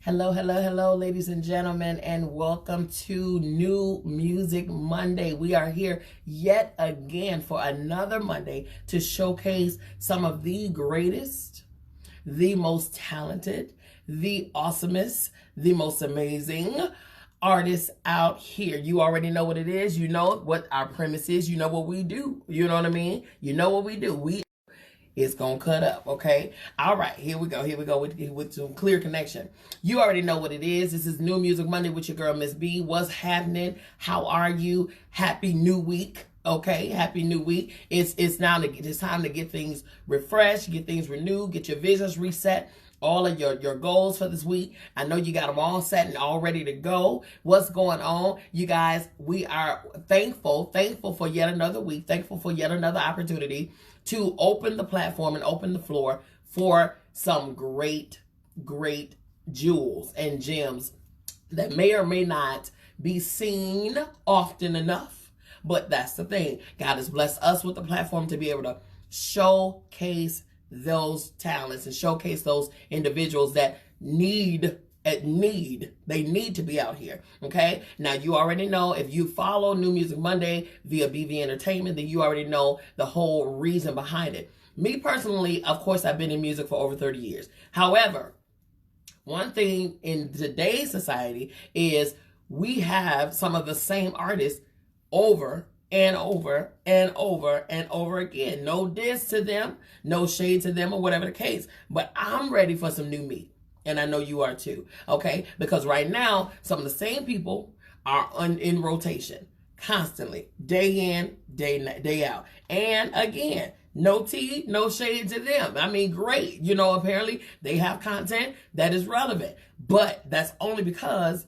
Hello, hello, hello, ladies and gentlemen, and welcome to New Music Monday. We are here yet again for another Monday to showcase some of the greatest, the most talented, the awesomest, the most amazing artists out here. You already know what it is. You know what our premise is. You know what we do. You know what I mean? You know what we do. It's gonna cut up, okay? All right, here we go with some clear connection. You already know what it is. This is New Music Monday with your girl, MzBee. What's happening? How are you? Happy new week, okay? Happy new week. It's time to get things refreshed, get things renewed, get your visions reset. All of your goals for this week. I know you got them all set and all ready to go. What's going on? You guys, we are thankful for yet another week, thankful for yet another opportunity to open the platform and open the floor for some great jewels and gems that may or may not be seen often enough. But that's the thing. God has blessed us with the platform to be able to showcase those talents and showcase those individuals that need to be out here. Okay, now you already know, if you follow New Music Monday via BV Entertainment, then you already know the whole reason behind it. Me personally, of course, I've been in music for over 30 years. However, one thing in today's society is we have some of the same artists over and over and over and over again. No diss to them, no shade to them, or whatever the case. But I'm ready for some new meat. And I know you are too, okay? Because right now, some of the same people are in rotation constantly, day in, day out. And again, no tea, no shade to them. I mean, great. You know, apparently they have content that is relevant. But that's only because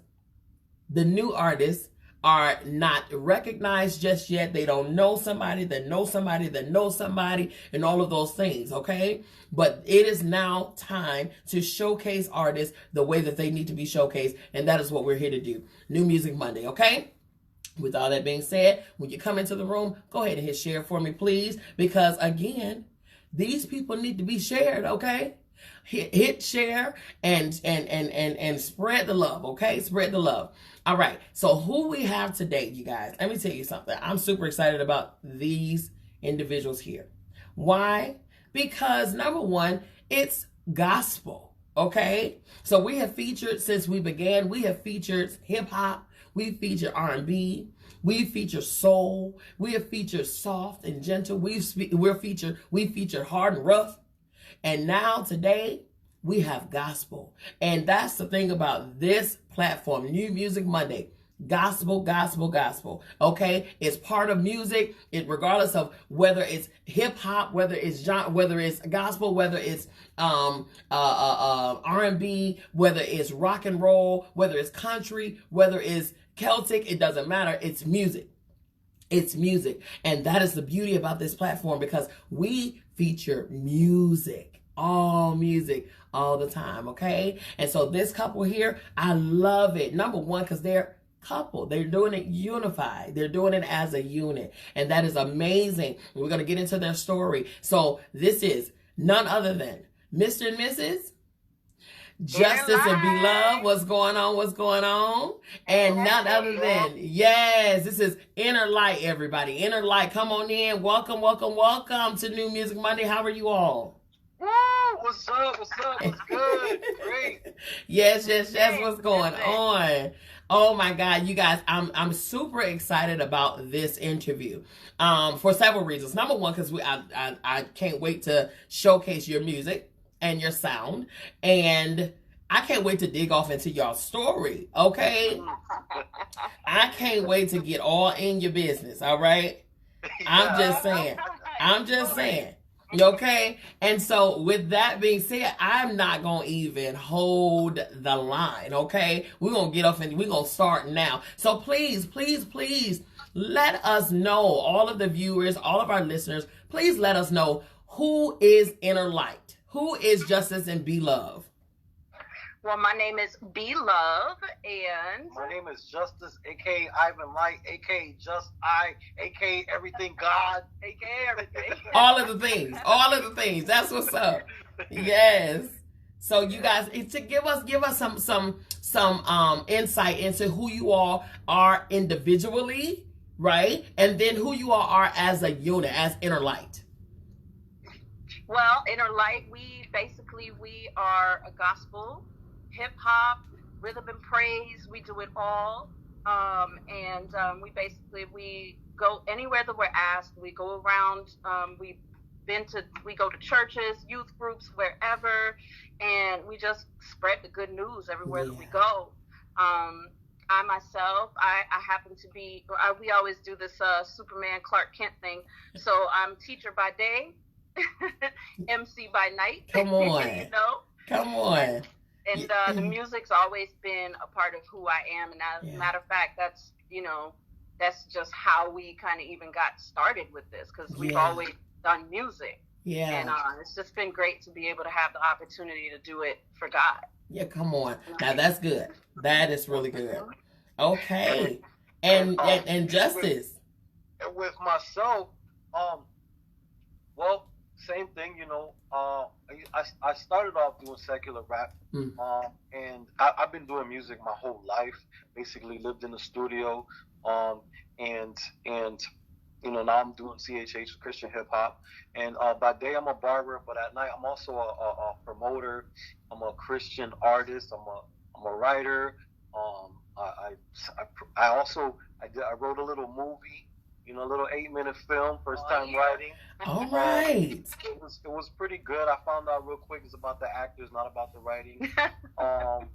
the new artists are not recognized just yet. They don't know somebody that knows somebody that knows somebody and all of those things, okay? But it is now time to showcase artists the way that they need to be showcased, and that is what we're here to do. New Music Monday, okay? With all that being said, when you come into the room, go ahead and hit share for me, please, because again, these people need to be shared, okay? Hit share and spread the love, okay? Spread the love. All right, so who we have today, you guys, let me tell you something. I'm super excited about these individuals here. Why? Because number one, it's gospel, okay? So we have featured, since we began, we have featured hip hop, we featured R&B, we feature soul, we have featured soft and gentle, we featured hard and rough. And now today, we have gospel. And that's the thing about this platform, New Music Monday. Gospel, gospel, gospel. Okay? It's part of music, regardless of whether it's hip hop, whether it's gospel, whether it's R&B, whether it's rock and roll, whether it's country, whether it's Celtic, it doesn't matter. It's music. It's music. And that is the beauty about this platform, because we feature music, all the time, okay? And so this couple here, I love it. Number one, because they're couple. They're doing it unified. They're doing it as a unit. And that is amazing. We're going to get into their story. So this is none other than Mr. and Mrs. Justice and Beloved. What's going on? What's going on? And none other than, yes, this is Inner Light, everybody. Inner Light, come on in. Welcome to New Music Monday. How are you all? Woo! What's up? What's good? Great. Yes. What's going on? Oh my God, you guys, I'm super excited about this interview for several reasons. Number one, because I can't wait to showcase your music and your sound, and I can't wait to dig off into y'all's story, okay? I can't wait to get all in your business, all right? I'm just saying. Okay? And so with that being said, I'm not going to even hold the line, okay? We're going to get off and we're going to start now. So please, let us know, all of the viewers, all of our listeners, please let us know, who is Inner Light? Who is Justice and Beloved? Well, my name is Beloved, and my name is Justice, aka Ivan Light, aka Just I, aka Everything God, aka everything. All of the things. That's what's up. Yes. So you guys, to give us some insight into who you all are individually, right? And then who you all are as a unit, as Inner Light. Well, Inner Light, we are a gospel, hip hop, rhythm and praise. We do it all. We go anywhere that we're asked. We go around. We go to churches, youth groups, wherever, and we just spread the good news everywhere that we go. I myself, I happen to be, we always do this Superman Clark Kent thing. So I'm teacher by day, MC by night. Come on. You know? Come on. And the music's always been a part of who I am. And as a matter of fact, that's just how we kind of even got started with this, because we've always done music. Yeah. And it's just been great to be able to have the opportunity to do it for God. Yeah, come on. Now that's good. That is really good. Okay. And Justice. With myself, well, same thing, I started off doing secular rap, and I've been doing music my whole life. Basically, lived in the studio, and now I'm doing CHH, Christian hip hop, and by day I'm a barber, but at night I'm also a promoter. I'm a Christian artist. I'm a writer. I wrote a little movie. A little 8-minute film, first time writing. All right. It was pretty good. I found out real quick it's about the actors, not about the writing.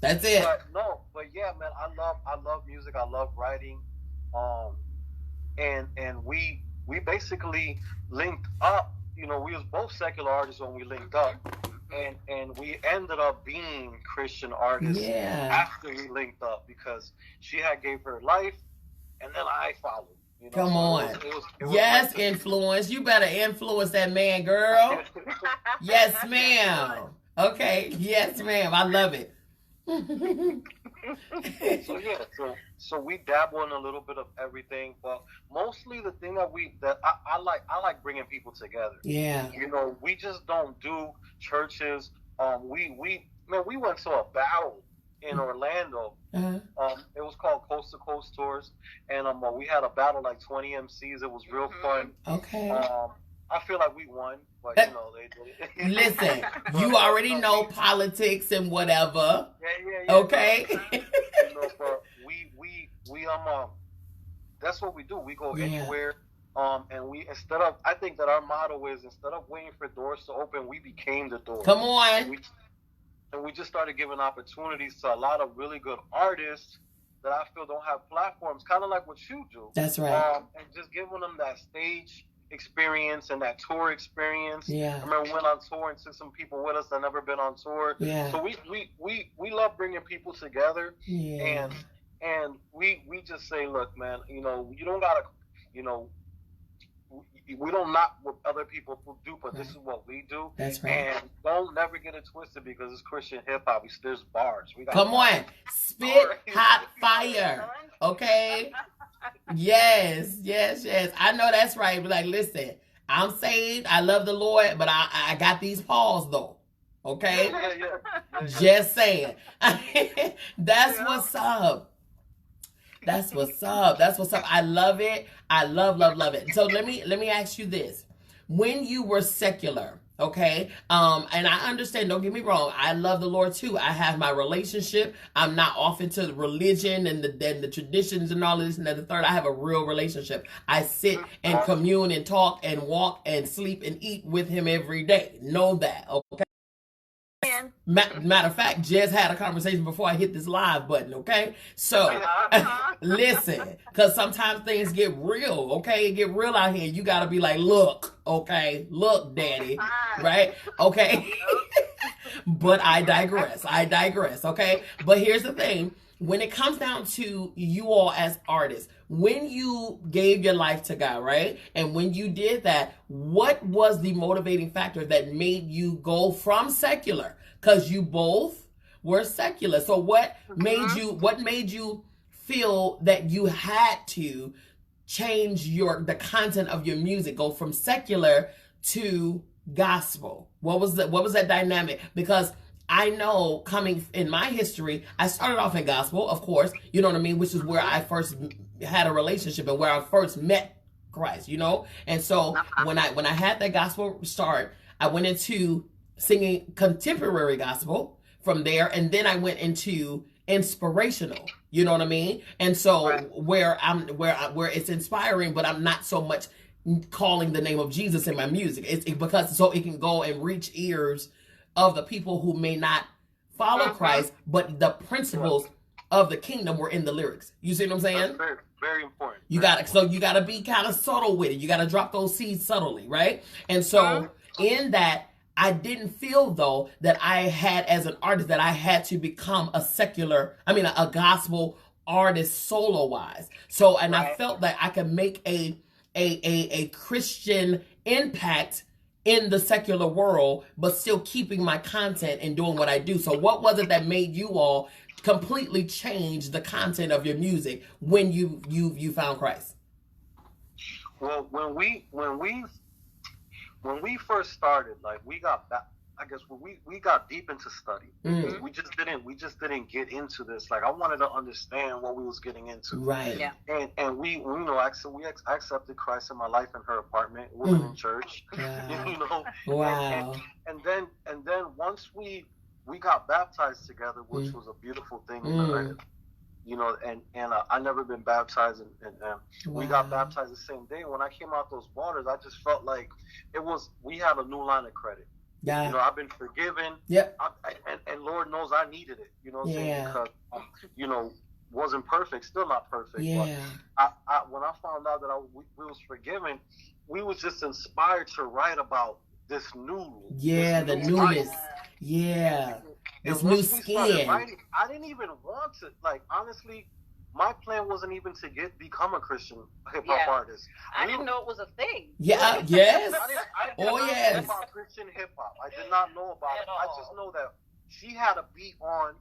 That's it. But yeah, man, I love music. I love writing. And we basically linked up. We was both secular artists when we linked up. And we ended up being Christian artists after we linked up, because she had gave her life, and then I followed. Come on. It was influence. You better influence that man, girl. Yes, ma'am. Okay. Yes, ma'am. I love it. So we dabble in a little bit of everything, but mostly the thing that I like bringing people together. Yeah. We just don't do churches. We went to a battle in Orlando. It was called Coast to Coast Tours, and we had a battle like 20 MCs. It was real fun. Okay. I feel like we won, but they did it. Listen, you already know politics and whatever. Yeah. Okay. But we that's what we do. We go anywhere. And I think that our motto is, instead of waiting for doors to open, we became the door. Come on. And we just started giving opportunities to a lot of really good artists that I feel don't have platforms, kind of like what you do. That's right. And just giving them that stage experience and that tour experience. Yeah. I remember we went on tour and took some people with us that never been on tour. Yeah. So we love bringing people together. Yeah. And we just say, look, man, you don't gotta, we don't knock what other people do, but this is what we do. That's right. And don't never get it twisted, because it's Christian hip hop. There's bars. Come on, spit hot fire. Okay. Yes. I know that's right. But like, listen, I'm saved. I love the Lord, but I got these paws though. Okay. Yeah. Just saying. That's what's up. That's what's up. I love it. I love it. So let me ask you this. When you were secular, okay, and I understand, don't get me wrong, I love the Lord too. I have my relationship. I'm not off into the religion and the traditions and all of this and that, the third. I have a real relationship. I sit and commune and talk and walk and sleep and eat with him every day. Know that, okay? Matter of fact, Jez had a conversation before I hit this live button, okay? So, listen, because sometimes things get real, okay? It get real out here. You got to be like, look, okay? Look, daddy, right? Okay? But I digress, okay? But here's the thing. When it comes down to you all as artists, when you gave your life to God, right? And when you did that, what was the motivating factor that made you go from secular? Because you both were secular. So what made you feel that you had to change the content of your music, go from secular to gospel? What was that dynamic? Because I know coming in my history, I started off in gospel, of course, you know what I mean, which is where I first had a relationship and where I first met Christ, you know. And so when I had that gospel start, I went into singing contemporary gospel from there, and then I went into inspirational, you know what I mean. And so where it's inspiring, but I'm not so much calling the name of Jesus in my music. It's because so it can go and reach ears of the people who may not follow Christ, but the principles of the kingdom were in the lyrics. You see what I'm saying? That's very, very important. You got to be kind of subtle with it. You got to drop those seeds subtly, right? And so in that, I didn't feel though that I had, as an artist, that I had to become a gospel artist solo wise. So, and I felt that I could make a Christian impact in the secular world, but still keeping my content and doing what I do. So what was it that made you all completely change the content of your music when you found Christ? Well, when we first started, like we got that, I guess we got deep into study. We just didn't get into this. Like I wanted to understand what we was getting into. Right. Yeah. And we I accepted Christ in my life in her apartment. We were in church. Wow. You know. Wow. And then once we got baptized together, which was a beautiful thing. You know, and I never been baptized, and we got baptized the same day. When I came out those waters, I just felt like we had a new line of credit. Yeah. You know, I've been forgiven. Yep. And Lord knows I needed it. You know what I'm saying? Because, you know, wasn't perfect, still not perfect. Yeah. But when I found out that we was forgiven, we was just inspired to write about this new. Yeah, the newness. Yeah. This new skin. Writing, I didn't even want to, like, honestly, my plan wasn't even to become a Christian hip hop artist. I didn't know it was a thing. Yeah, yes. I did not know about Christian hip hop. I did not know about it. I just know that she had a beat on,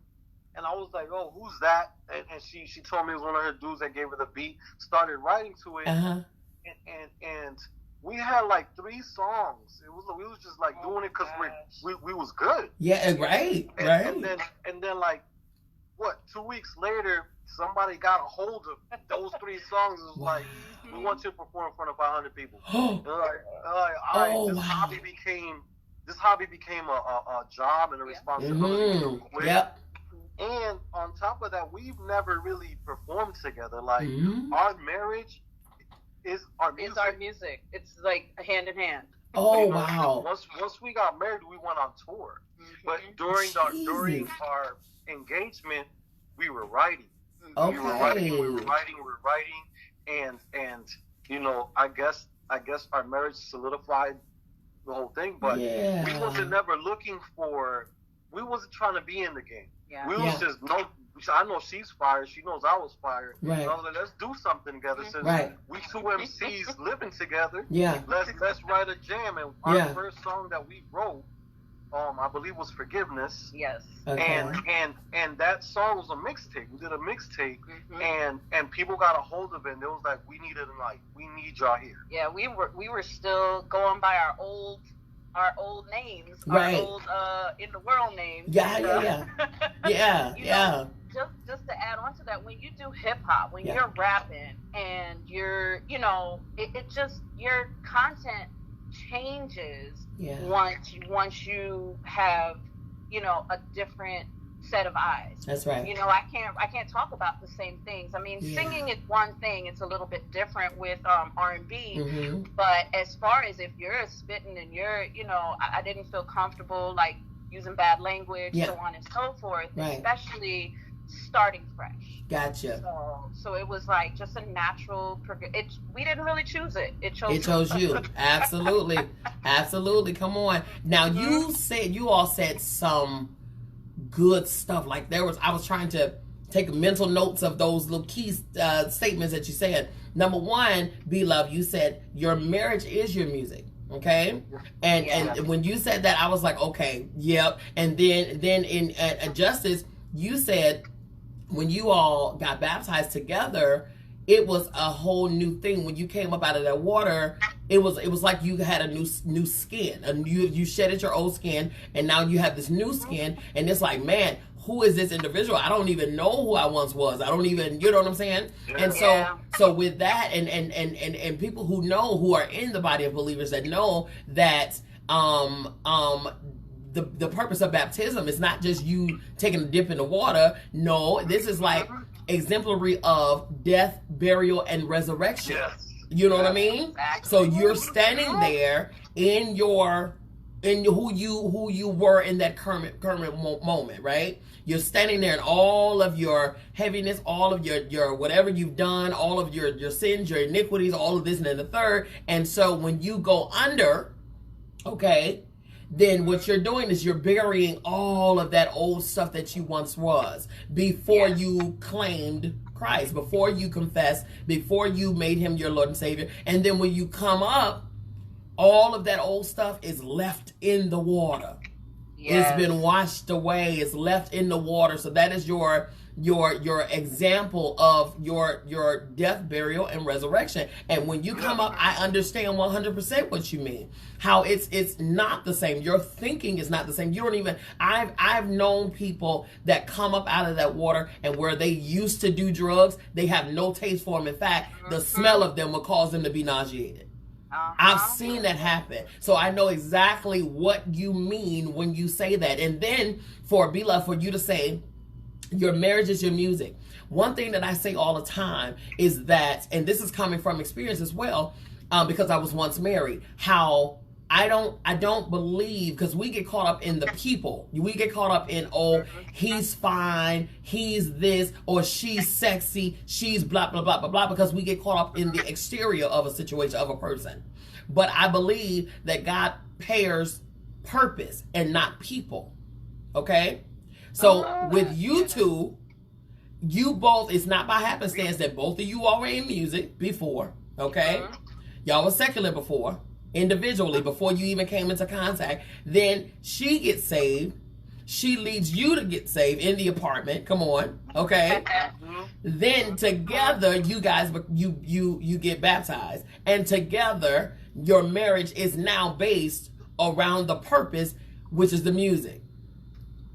and I was like, "Oh, who's that?" And she told me it was one of her dudes that gave her the beat. Started writing to it, and we had like 3 songs. We was just like doing it because we was good. Yeah, right. And then like, what, 2 weeks later, somebody got a hold of those 3 songs. It was like, we want you to perform in front of 500 people. This hobby became a job and a responsibility. Yep. And on top of that, we've never really performed together. Like our marriage is our music. It's our music. It's like hand in hand. Oh, wow. Once we got married, we went on tour. But during our engagement, we were writing. Okay. We were writing, and you know, I guess our marriage solidified the whole thing. But we wasn't never looking for. We wasn't trying to be in the game. Yeah. We was just I know she's fired. She knows I was fired. Right. I was like, let's do something together. Since we 2 MCs living together. Yeah. Let's write a jam. And our first song that we wrote, I believe was Forgiveness. Yes. Okay. And that song was a mixtape. We did a mixtape, and people got a hold of it. And it was like, we need y'all here. Yeah, we were still going by our old names, right? Our old in the world names. Yeah. Yeah. Just to add on to that, when you do hip hop, when you're rapping and you're, you know, it just, your content changes once you have, you know, a different set of eyes. That's right. You know, I can't talk about the same things. I mean, singing is one thing. It's a little bit different with R&B. But as far as if you're spitting and you're, you know, I didn't feel comfortable like using bad language, so on and so forth, especially starting fresh. Gotcha. So it was like just a natural we didn't really choose it. It chose you. Absolutely. Absolutely. Come on. Now you all said some good stuff. Like I was trying to take mental notes of those little key statements that you said. Number 1, B-Love, you said your marriage is your music. Okay, and when you said that, I was like, okay, yep. And then in Justice, you said when you all got baptized together, it was a whole new thing. When you came up out of that water, it was like you had a new skin. You shedded your old skin, and now you have this new skin, and it's like, man, who is this individual? I don't even know who I once was. I don't even, you know what I'm saying? And so with that, and people who know, who are in the body of believers that know that the purpose of baptism is not just you taking a dip in the water. No, this is like exemplary of death, burial, and resurrection. Yes. You know what I mean? Exactly. So you're standing there in who you were in that current moment, right? You're standing there in all of your heaviness, all of your whatever you've done, all of your sins, your iniquities, all of this and then the third. And so when you go under, okay, then what you're doing is you're burying all of that old stuff that you once was before you claimed Christ, before you confessed, before you made him your Lord and Savior. And then when you come up, all of that old stuff is left in the water. It's been washed away. It's left in the water. So that is your example of your death, burial, and resurrection. And when you come up, I understand 100% what you mean. How it's not the same. Your thinking is not the same. You don't even. I've known people that come up out of that water, and where they used to do drugs, they have no taste for them. In fact, the smell of them will cause them to be nauseated. I've seen that happen. So I know exactly what you mean when you say that. And then for Beloved, for you to say your marriage is your music. One thing that I say all the time is that, and this is coming from experience as well, because I was once married, how I don't believe, because we get caught up in the people. We get caught up in, oh, he's fine, he's this, or she's sexy, she's blah, blah, blah, blah, blah, because we get caught up in the exterior of a situation, of a person. But I believe that God pairs purpose and not people. Okay? So with you two, you both, it's not by happenstance that both of you are in music before. Okay? Y'all were secular before. Individually, before you even came into contact. Then she gets saved. She leads you to get saved in the apartment. Come on, okay? Then together, you guys, you get baptized, and together, your marriage is now based around the purpose, which is the music.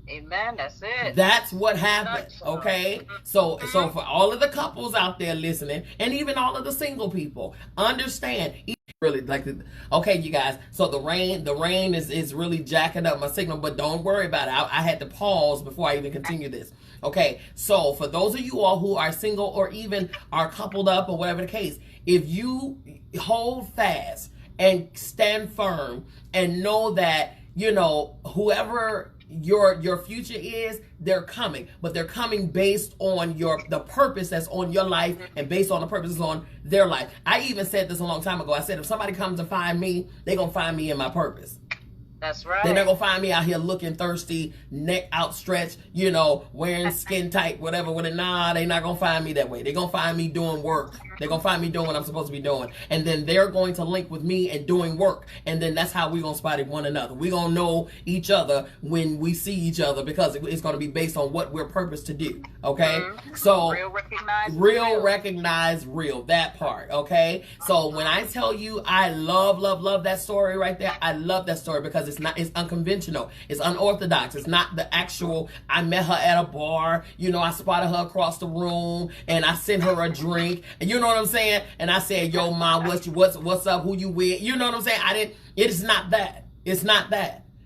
Amen. That's it. That's what happened. Okay. So for all of the couples out there listening, and even all of the single people, understand. Really, like, okay, you guys. So the rain is really jacking up my signal, but don't worry about it. I had to pause before I even continue this. Okay, so for those of you all who are single or even are coupled up or whatever the case, if you hold fast and stand firm and know that, you know, whoever your future is, they're coming, but they're coming based on the purpose that's on your life, and based on the purpose that's on their life. I even said this a long time ago. I said, if somebody comes to find me, they're gonna find me in my purpose. That's right. They're not gonna find me out here looking thirsty, neck outstretched, you know, wearing skin tight, whatever. Nah, they're not gonna find me that way. They're gonna find me doing work. They're gonna find me doing what I'm supposed to be doing, and then they're going to link with me and doing work, and then that's how we're gonna spot one another. We're gonna know each other when we see each other, because it's gonna be based on what we're purposed to do. Okay, so recognize real, that part. Okay, so when I tell you I love that story right there, I love that story because it's unconventional, it's unorthodox. It's not the actual, I met her at a bar, you know, I spotted her across the room and I sent her a drink, and you know what I'm saying, and I said, yo mom, what's up, who you with, you know what I'm saying. It's not that,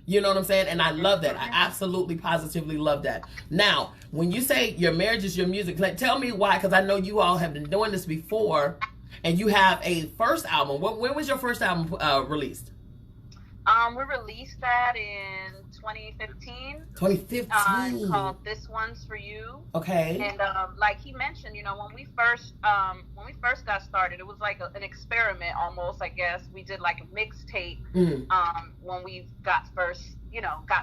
you know what I'm saying. And I love that. I absolutely positively love that. Now when you say your marriage is your music, tell me why, because I know you all have been doing this before, and you have a first album. When was your first album released? We released that in 2015. 2015. Called This One's For You. Okay. And like he mentioned, you know, when we first got started, it was like an experiment almost, I guess. We did like a mixtape when we got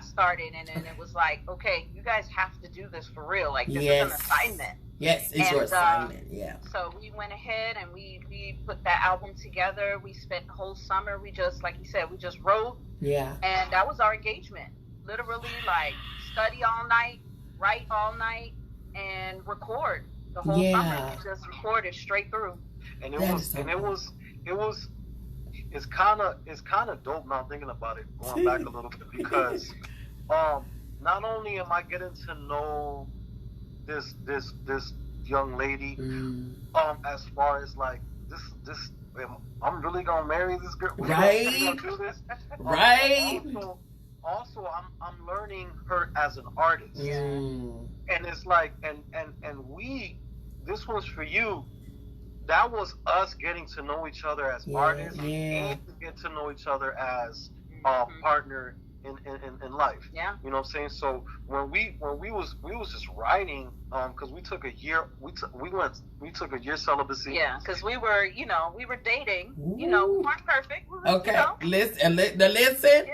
started, and then it was like, okay, you guys have to do this for real. Like, this is an assignment. Yes, it's your assignment. Yeah. So we went ahead and we put that album together. We spent the whole summer. We just, like you said, we just wrote. Yeah. And that was our engagement. Literally, like, study all night, write all night, and record the whole summer. We just recorded straight through. And it's kind of dope now thinking about it, going back a little bit, because not only am I getting to know this young lady, as far as like this I'm really gonna marry this girl, right? Gonna do this, right? Also, I'm learning her as an artist, and it's like, and this one's for you. That was us getting to know each other as artists, and to get to know each other as a partner in life. Yeah. You know what I'm saying? So when we was just writing, because we took a year, we took a year celibacy. Yeah, because we were dating. We weren't perfect. Okay, listen.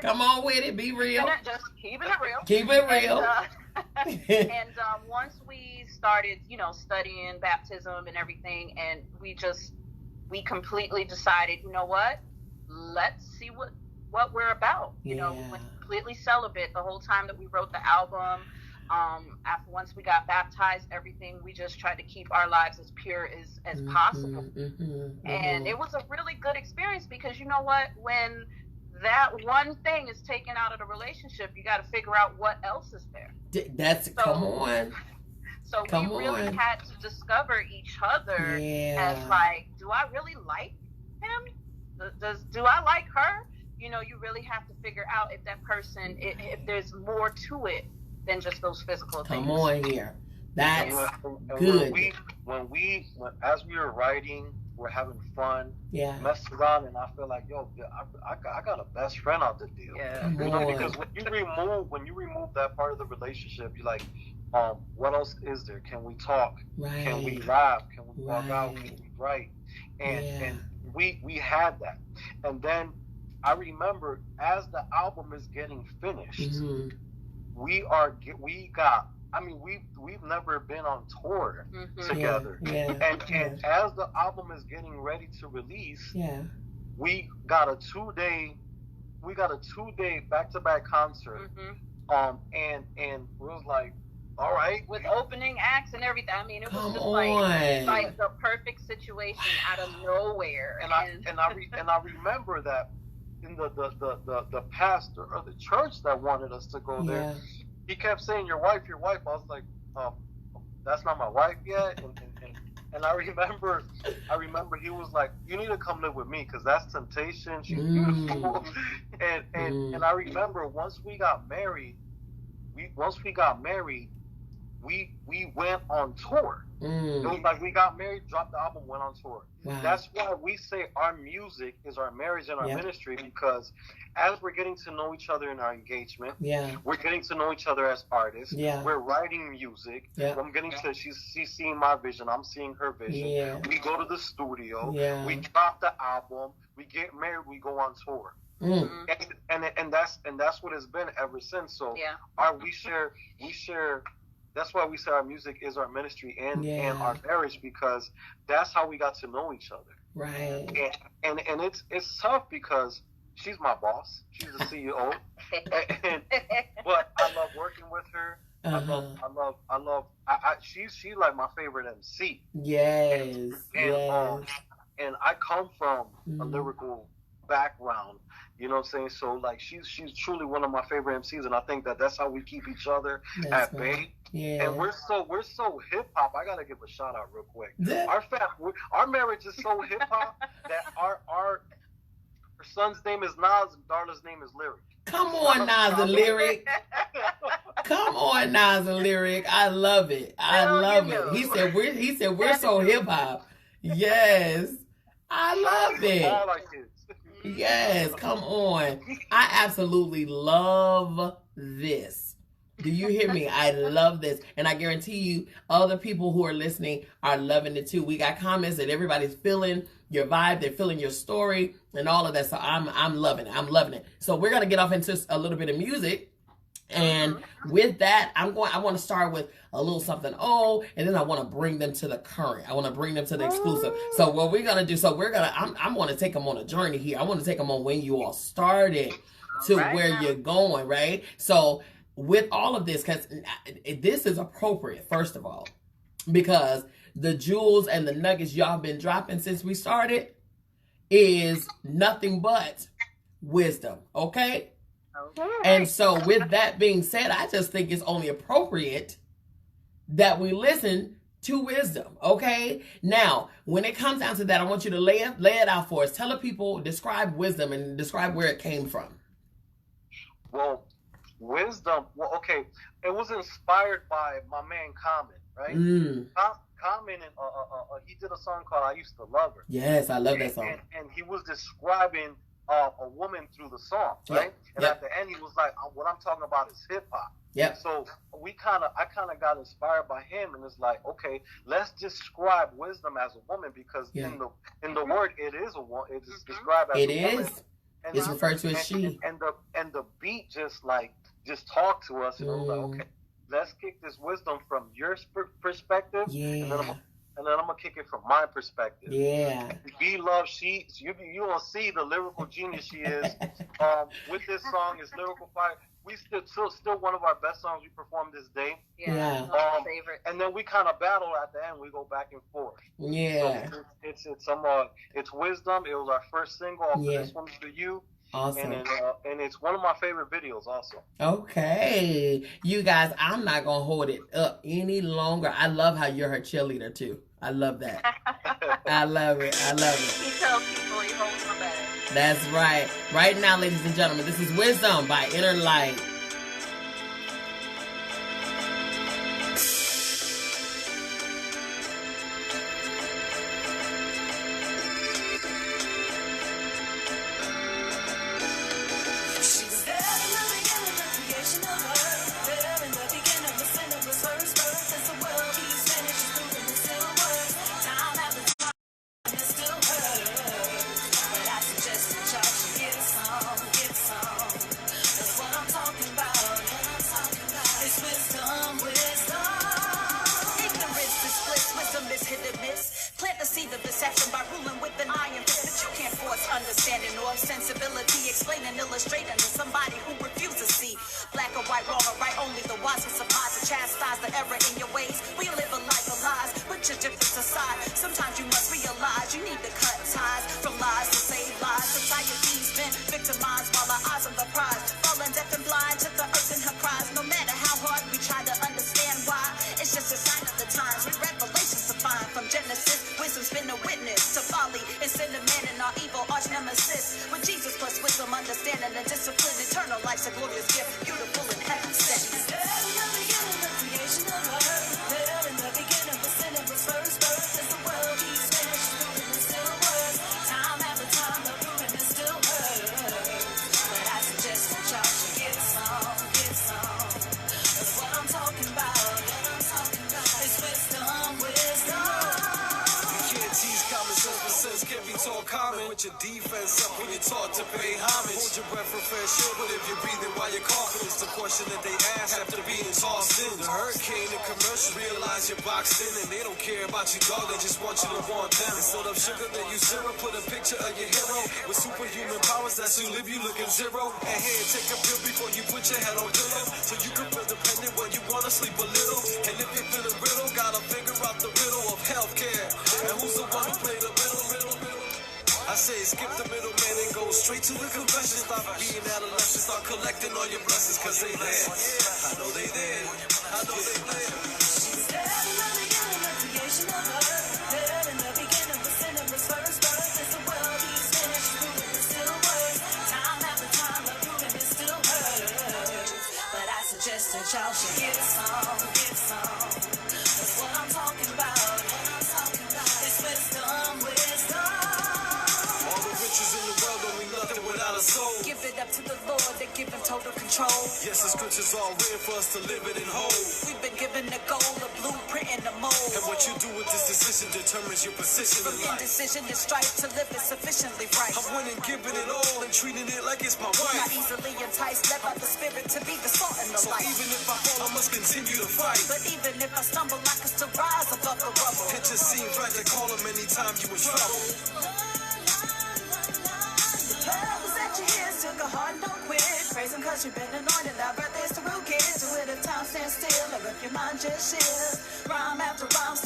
Come on with it. Be real. Just keeping it real. Keep it real. And once we started, studying baptism and everything, and we completely decided, you know what? Let's see what we're about. We went completely celibate the whole time that we wrote the album. Once we got baptized, everything, we just tried to keep our lives as pure as possible. And it was a really good experience, because you know what? When that one thing is taken out of the relationship, you got to figure out what else is there. Come on. So we really had to discover each other as like, do I really like him? Do I like her? You really have to figure out if that person, if there's more to it than just those physical things. Come on here. That's good. When as we were writing, we're having fun, messed around, and I feel like, I got a best friend out the deal. Yeah. Because when you remove that part of the relationship, you're like, what else is there? Can we talk? Right. Can we laugh? Can we walk out? Can we write? And we had that. And then I remember, as the album is getting finished, we've never been on tour together. And as the album is getting ready to release, we got a 2-day back-to-back concert. And it was like, all right, with opening acts and everything. I mean, it was just like the perfect situation out of nowhere. And I remember that in the pastor or the church that wanted us to go there, he kept saying, your wife. I was like, that's not my wife yet. And I remember he was like, you need to come live with me, because that's temptation. She's beautiful. And I remember once we got married, we went on tour. It was like we got married, dropped the album, went on tour. Wow. That's why we say our music is our marriage and our ministry, because as we're getting to know each other in our engagement, we're getting to know each other as artists. We're writing music. I'm getting to, she's seeing my vision, I'm seeing her vision. We go to the studio. We drop the album. We get married. We go on tour. And that's what it's been ever since. So we share. That's why we say our music is our ministry and our marriage, because that's how we got to know each other. Right. And it's tough, because she's my boss. She's the CEO. But I love working with her. She's like my favorite MC. Yes. And I come from a lyrical background. You know what I'm saying? So like she's truly one of my favorite MCs, and I think that's how we keep each other at bay. And we're so hip hop. I gotta give a shout out real quick. Our marriage is so hip hop that our son's name is Nas and Darla's name is Lyric. Come on, Nas and Lyric. Come on, Nas and Lyric. I love it. I love it. He said we're so hip hop. Yes. I love it. All our kids. Yes, come on. I absolutely love this. Do you hear me? I love this. And I guarantee you, other people who are listening are loving it too. We got comments that everybody's feeling your vibe. They're feeling your story and all of that. So I'm loving it. I'm loving it. So we're going to get off into a little bit of music. And with that, I want to start with a little something old, and then I want to bring them to the current. I want to bring them to the exclusive. So what we're going to do, I'm going to take them on a journey here. I want to take them on when you all started to where you're going, right? So with all of this, because this is appropriate, first of all. because the jewels and the nuggets y'all been dropping since we started is nothing but wisdom, okay? Okay. And so with that being said, I just think it's only appropriate that we listen to wisdom, okay? Now, when it comes down to that, I want you to lay it out for us. Tell the people, describe wisdom and describe where it came from. Well, wisdom, okay, it was inspired by my man Common, right? Common, and he did a song called "I Used to Love Her." Yes, I love that song. And he was describing a woman through the song, right? And at the end, he was like, "What I'm talking about is hip hop." Yeah. So I kind of got inspired by him, and it's like, okay, let's describe wisdom as a woman, because in the word, it is a woman. It is described as a woman. And it's referred to as she. And the beat just talked to us, and I was like, okay, let's kick this wisdom from your perspective, and then I'm gonna kick it from my perspective. Yeah. Be love, you gonna see the lyrical genius she is. With this song, it's lyrical fire. We still one of our best songs we performed this day. Yeah. My favorite. And then we kind of battle at the end. We go back and forth. Yeah. So it's wisdom. It was our first single off of This One's For You. Awesome. And it's one of my favorite videos also. Okay. You guys, I'm not going to hold it up any longer. I love how you're her cheerleader too. I love that. I love it. I love it. He tells people he holds my back. That's right. Right now, ladies and gentlemen, this is Wisdom by Inner Light. Understanding or sensibility, explaining, illustrating to somebody who refuses to see black or white, wrong or right. Only the wise can surprise to chastise the error in your ways. We live a life of lies, put your difference aside. Sometimes you must realize you need to cut ties from lies to save lives. Society's been victimized while our eyes on the prize, falling deaf and blind to the earth and her cries. No matter how hard we try to understand why, it's just a sign of the times. With revelations to find from Genesis, wisdom's been a witness to folly and sin of man and our evil arch nemesis. With Jesus plus wisdom, understanding and discipline, eternal life's a glorious gift, beautiful and heaven sent. There in the beginning, the creation of earth. There in the beginning, the sin of its first birth. As the world keeps finished, the room is still worth. Time after time, the room is still hurt. But I suggest that y'all should get some. That's what I'm talking about. It's wisdom. You can't tease common sense, but sense can't be taught common. With your defense up when you're taught to pay homage. Hold your breath for fair shit, but if you're breathing while you're coughing, it's the question that they ask after being tossed in. The hurricane and commercial realize you're boxed in, and they don't care about you, dog. They just want you to want them. Instead of sugar, they use syrup. Put a picture of your hero with superhuman powers. That's you live, you looking zero. And here, take a pill before you put your head on pillow, so you can feel dependent when you wanna sleep a little. And if you're feeling riddle, gotta figure out the riddle of healthcare. And who's the one who played the riddle? I say skip the middleman and go straight to the confession. Stop being adolescent, start collecting all your blessings, cause they there. I know they there. I know they there. She's there in the beginning, the creation of earth. There in the beginning, the sin of its first birth. As the world keeps finished, the room is still worth. Time after time, the room is still hurt. But I suggest that y'all should get some. That's what I'm talking about. It's wisdom. All the riches in the world don't mean nothing without a soul. Give it up to the Lord, they give him total control. Yes, the scriptures all written for us to live it and hold. We've been given the goal, a blueprint and a mold. And what you do with this decision determines your position From in life. indecision to strife to live it sufficiently right. I'm winning, giving it all and treating it like it's my Not right. easily enticed, led by the spirit to be the salt in the So light. even if I fall, I must continue to fight. But even if I stumble, I can still rise above the rubble. It just seems right to call him anytime you in trouble. Purpose at your ears, took a heart, don't quit. Praise him cause you've been anointed. Our birth is the real kids. Do it if time stands still, or if your mind just shifts. Rhyme after rhyme,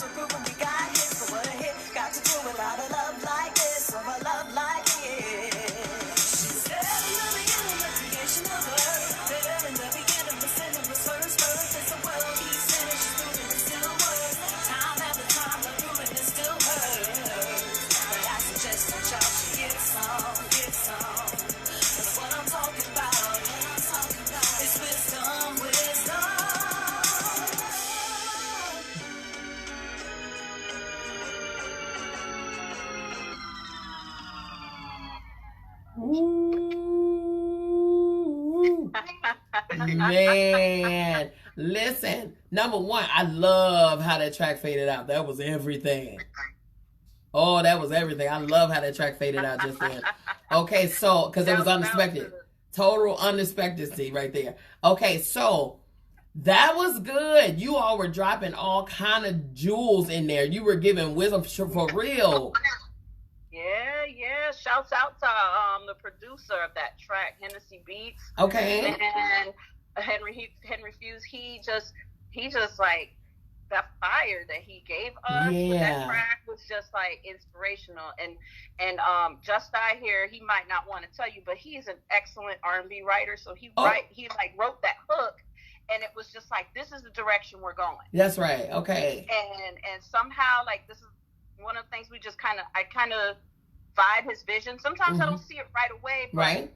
Man, listen. Number one, I love how that track faded out. That was everything. Oh, that was everything. I love how that track faded out just then. Okay, so because it was unexpected, total unexpectancy right there. Okay, so that was good. You all were dropping all kind of jewels in there. You were giving wisdom for real. Yeah. Shouts out to the producer of that track, Hennessy Beats. Okay. And Henry Fuse. He just like the fire that he gave us with that track was just like inspirational. And Just I here, he might not want to tell you, but he's an excellent R&B writer. So he wrote that hook. And it was just like, this is the direction we're going. That's right. Okay. And somehow, like, this is one of the things we just I kind of vibe his vision. Sometimes I don't see it right away, but man,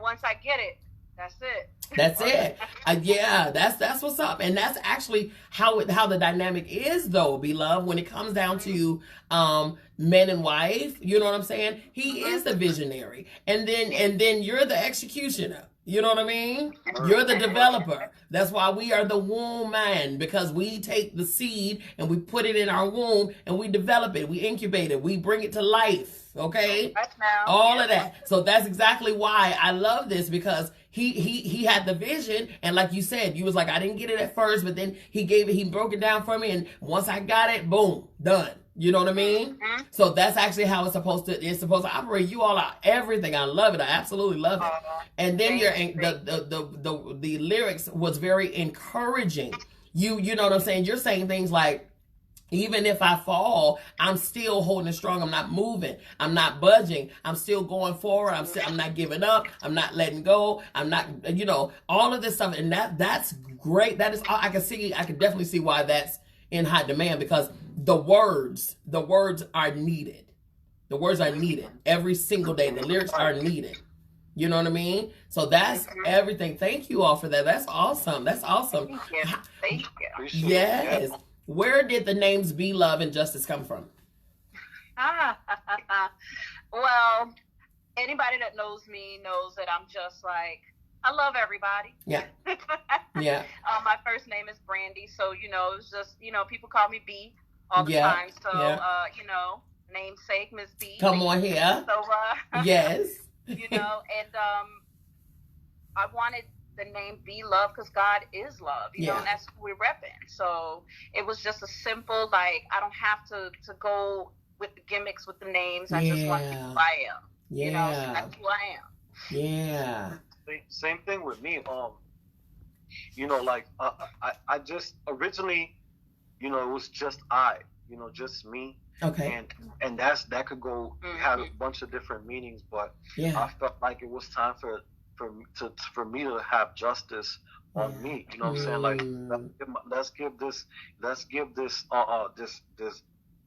once I get it, that's it. That's it. Yeah, that's what's up. And that's actually how the dynamic is, though, beloved, when it comes down to man and wife. You know what I'm saying? He is the visionary. And then you're the executioner. You know what I mean? You're the developer. That's why we are the womb man, because we take the seed and we put it in our womb and we develop it. We incubate it. We bring it to life. Okay? All of that. So that's exactly why I love this, because he had the vision, and like you said, you was like, I didn't get it at first, but then he broke it down for me, and once I got it, boom, done. You know what I mean? So that's actually how it's supposed to operate. You all are everything. I love it. I absolutely love it. And then the lyrics was very encouraging. You know what I'm saying? You're saying things like, even if I fall, I'm still holding it strong. I'm not moving. I'm not budging. I'm still going forward. I'm not giving up. I'm not letting go. I'm not, all of this stuff. And that's great. That is, I can definitely see why that's in high demand, because the words are needed. The words are needed every single day. The lyrics are needed. You know what I mean? So that's everything. Thank you all for that. That's awesome. That's awesome. Thank you. Yes. Where did the names MzBee, Love, and Justice come from? Well, anybody that knows me knows that I'm just like, I love everybody. Yeah. Yeah. My first name is Brandy, so it's just people call me B all the time. So namesake MzBee. Come on here. So yes. and I wanted the name Be Love because God is love, and that's who we're repping. So it was just a simple, like, I don't have to go with the gimmicks with the names. I just want to be who I am. Yeah. So that's who I am. Yeah. Same thing with me. I just originally, it was just just me. Okay. And that could go have a bunch of different meanings, but I felt like it was time for me to have justice on me. You know what I'm saying? Like, let's give this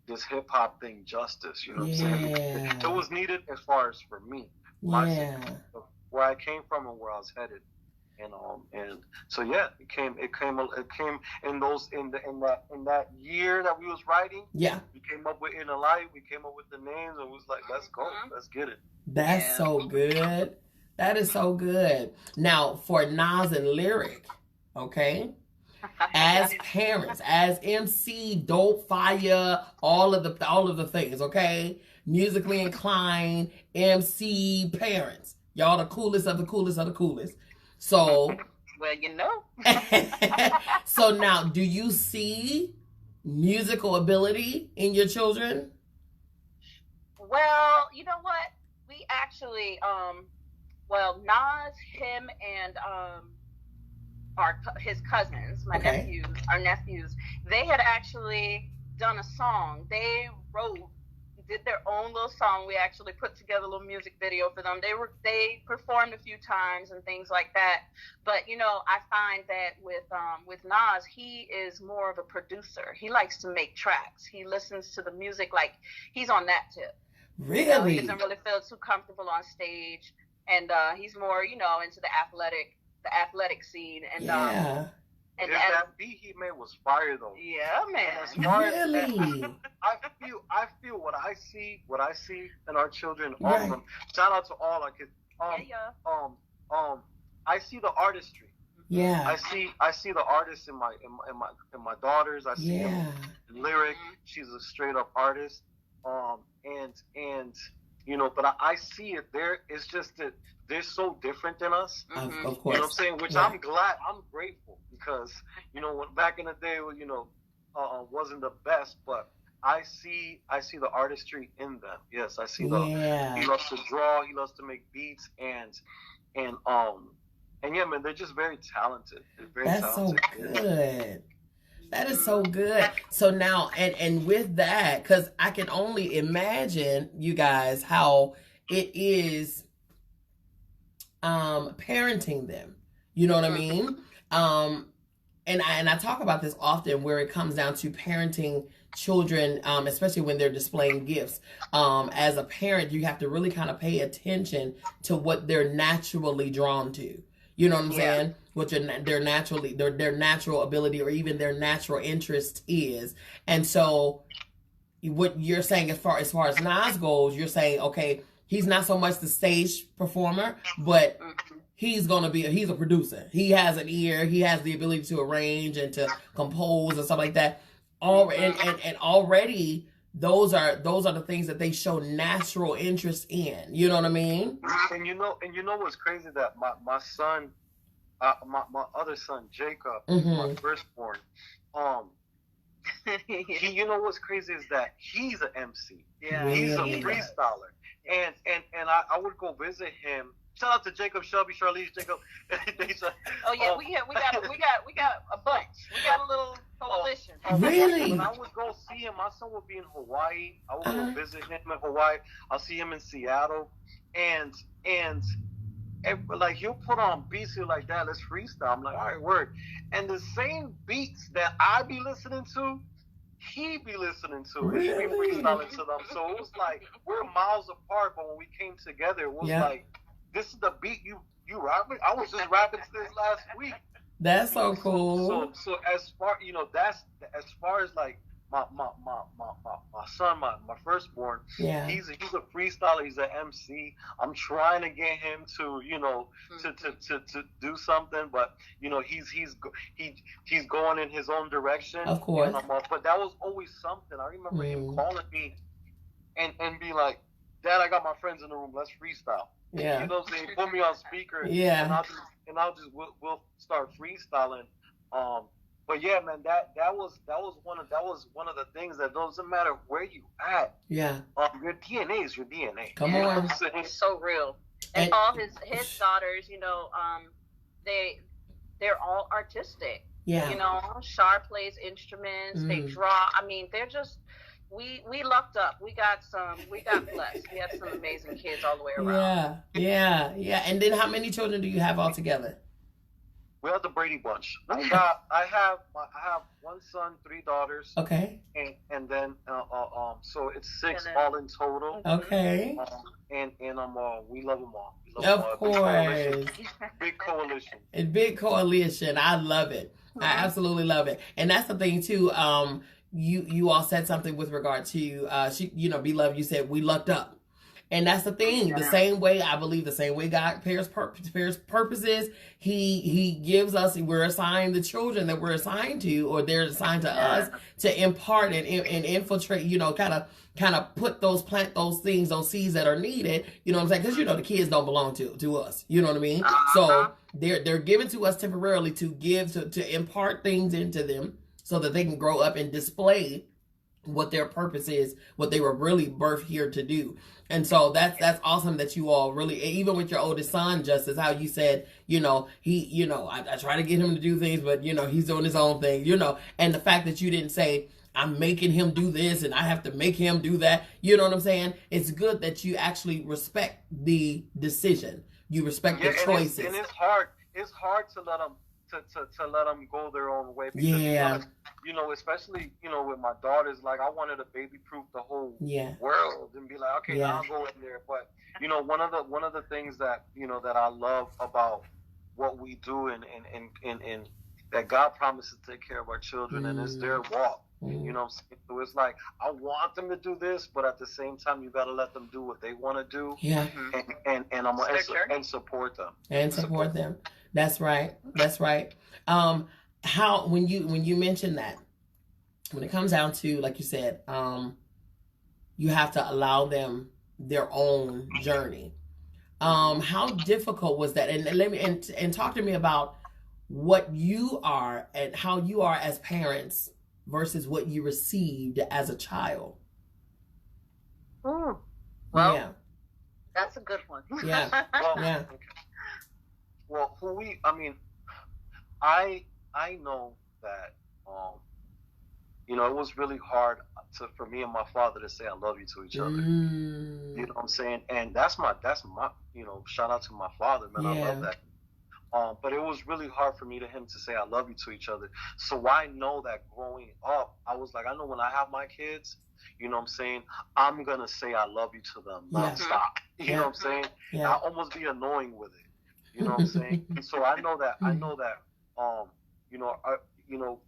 this hip hop thing justice. You know what I'm saying? It was needed as far as for me. Where I came from and where I was headed. And so it came in that year that we was writing. Yeah. We came up with Inner Light, we came up with the names, and it was like, let's go, let's get it. That's so good. That is so good. Now, for Nas and Lyric, okay? As parents, as MC, dope, fire, all of the things, okay? Musically inclined, MC, parents. Y'all the coolest of the coolest of the coolest. So, well, So now, do you see musical ability in your children? Well, you know what? We actually, Nas, him, and his cousins, our nephews, they had actually done a song. They did their own little song. We actually put together a little music video for them. They performed a few times and things like that. But I find that with Nas, he is more of a producer. He likes to make tracks. He listens to the music like he's on that tip. Really? He doesn't really feel too comfortable on stage, and he's more into the athletic scene. And and that beat he made was fire though. Yeah, man. Really? I feel what I see in our children. Awesome. Shout out to all our kids. I see the artistry. Yeah. I see the artist in my daughters. I see him lyric. She's a straight up artist. And you know, but I see it there. It's just that they're so different than us. Of course. You know what I'm saying? Which I'm grateful because, you know, when back in the day, you know, wasn't the best, but I see the artistry in them. Yes, I see he loves to draw, he loves to make beats, and yeah, man, they're just very talented. They're very talented. So good. That is so good. So now, and with that, because I can only imagine, you guys, how it is parenting them. You know what I mean? And I talk about this often, where it comes down to parenting children, especially when they're displaying gifts. As a parent, you have to really kind of pay attention to what they're naturally drawn to. You know what I'm saying? What their natural ability or even their natural interest is. And so what you're saying as far as Nas goes, you're saying, okay, he's not so much the stage performer, but he's a producer. He has an ear, he has the ability to arrange and to compose and stuff like that. And already those are the things that they show natural interest in. You know what I mean? And you know what's crazy, that my son, my other son Jacob, my firstborn, he, you know what's crazy is that he's an MC. Yeah, he's a freestyler, and I would go visit him. Shout out to Jacob, Shelby, Charlize, Jacob. Oh yeah, we got a bunch. We got a little coalition. Really? When I would go see him, my son would be in Hawaii. I would go visit him in Hawaii. I'll see him in Seattle, and like he'll put on beats here like that. Let's freestyle. I'm like, all right, word. And the same beats that I be listening to, he be listening to. Really? He be freestyling to them. So it was like we're miles apart, but when we came together, it was like, this is the beat you rapping. I was just rapping to this last week. That's so cool. So as far, you know, that's as far as like my son, my firstborn. Yeah. He's a freestyler. He's an MC. I'm trying to get him to, you know, to do something, but you know, he's going in his own direction. Of course. But that was always something. I remember him calling me and be like, Dad, I got my friends in the room. Let's freestyle. Yeah. You know what I'm saying? Put me on speaker. Yeah. And we'll start freestyling. But yeah, man, that was one of the things that doesn't matter where you at. Yeah. Your DNA is your DNA. Come on. It's so real. And all his daughters, you know, they're all artistic. Yeah. You know, Shar plays instruments. They draw. I mean, they're just. We lucked up. We got blessed. We had some amazing kids all the way around. Yeah. And then how many children do you have altogether? We have the Brady Bunch. I have one son, 3 daughters. Okay. And then so it's 6 all in total. Okay. And we love them all. Of course. Big coalition. A big coalition. I love it. I absolutely love it. And that's the thing too. You all said something with regard to Beloved. You said we lucked up, and that's the thing. The same way, I believe, the same way God pairs purposes. He gives us. We're assigned the children that we're assigned to, or they're assigned to us to impart and infiltrate. You know, kind of plant those things, those seeds that are needed. You know what I'm saying? Because you know the kids don't belong to us. You know what I mean? So they're given to us temporarily to impart things into them, so that they can grow up and display what their purpose is, what they were really birthed here to do. And so that's awesome that you all really, even with your oldest son, Justice, how you said, you know, I try to get him to do things, but, you know, he's doing his own thing, you know, and the fact that you didn't say, I'm making him do this and I have to make him do that. You know what I'm saying? It's good that you actually respect the decision. You respect the choices. And it's hard to let them to let them go their own way. Because, you know, especially, you know, with my daughters, like I wanted to baby-proof the whole world and be like, okay, now I'll go in there. But, you know, one of the things that, you know, that I love about what we do and that God promises to take care of our children, and it's their walk. You know what I'm saying? So it's like, I want them to do this, but at the same time, you got to let them do what they want to do. Yeah. And I'm and support them. And support them. That's right. That's right. How, when you mention that, when it comes down to, like you said, you have to allow them their own journey. How difficult was that? And let me and talk to me about what you are and how you are as parents versus what you received as a child. Well, that's a good one. Yeah. Yeah. Well, I know that it was really hard for me and my father to say I love you to each other. You know what I'm saying? And that's my shout out to my father, man. Yeah. I love that. But it was really hard for me to him to say I love you to each other. So I know that growing up, I was like, I know when I have my kids, you know what I'm saying, I'm gonna say I love you to them nonstop. You know what I'm saying? Yeah. I almost be annoying with it. You know what I'm saying? So I know that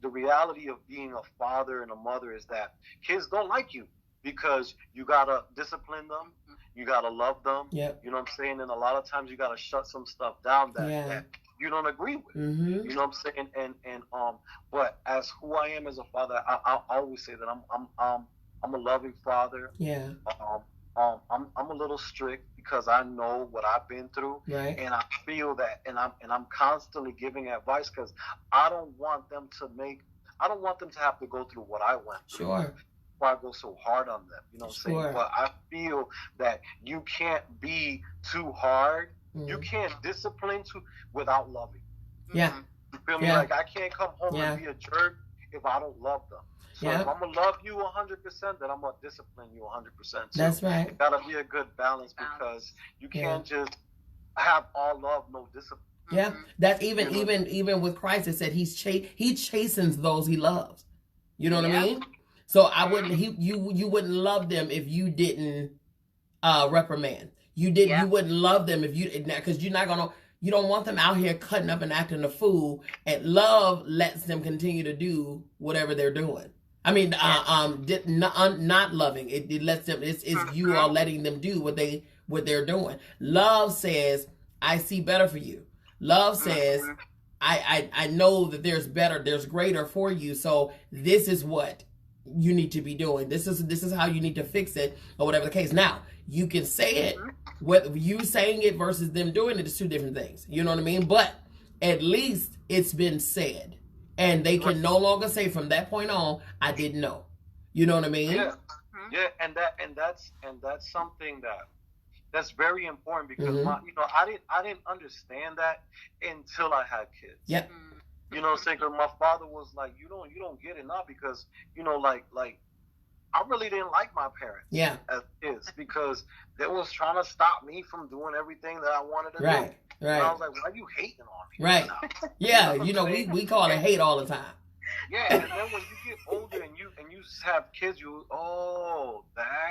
the reality of being a father and a mother is that kids don't like you because you gotta discipline them. You gotta love them. Yep. You know what I'm saying? And a lot of times you gotta shut some stuff down that you don't agree with. You know what I'm saying? And but as who I am as a father, I always say that I'm a loving father. Yeah. I'm a little strict because I know what I've been through, right. And I feel that, and I'm constantly giving advice because I don't want them to have to go through what I went through. Sure. I go so hard on them, you know what I'm saying? But I feel that you can't be too hard. You can't discipline without loving. Yeah. You feel me? Like I can't come home and be a jerk if I don't love them. So if I'm gonna love you 100%, then I'm gonna discipline you 100%. So that's right. It gotta be a good balance because you can't just have all love, no discipline. Yeah, that's even with Christ. It said he chastens those he loves. You know what I mean? So I wouldn't you wouldn't love them if you didn't reprimand. You wouldn't love them if you, because you don't want them out here cutting up and acting a fool. And love lets them continue to do whatever they're doing. I mean, not loving it lets them. It's you are letting them do what they're doing. Love says, I see better for you. Love says, I know that there's better, there's greater for you. So this is what you need to be doing. This is how you need to fix it, or whatever the case. Now, you can say it, whether you saying it versus them doing it is two different things. You know what I mean? But at least it's been said. And they can no longer say from that point on, I didn't know. You know what I mean? Yeah. Yeah, and that's something that's very important because I didn't understand that until I had kids. Yep. You know what I'm saying? Because my father was like, you don't get it now because, like I really didn't like my parents. Yeah. As kids because they was trying to stop me from doing everything that I wanted to do. Right. And I was like, why are you hating on me? Right. Yeah. We call it hate all the time. Yeah. And then when you get older and you have kids,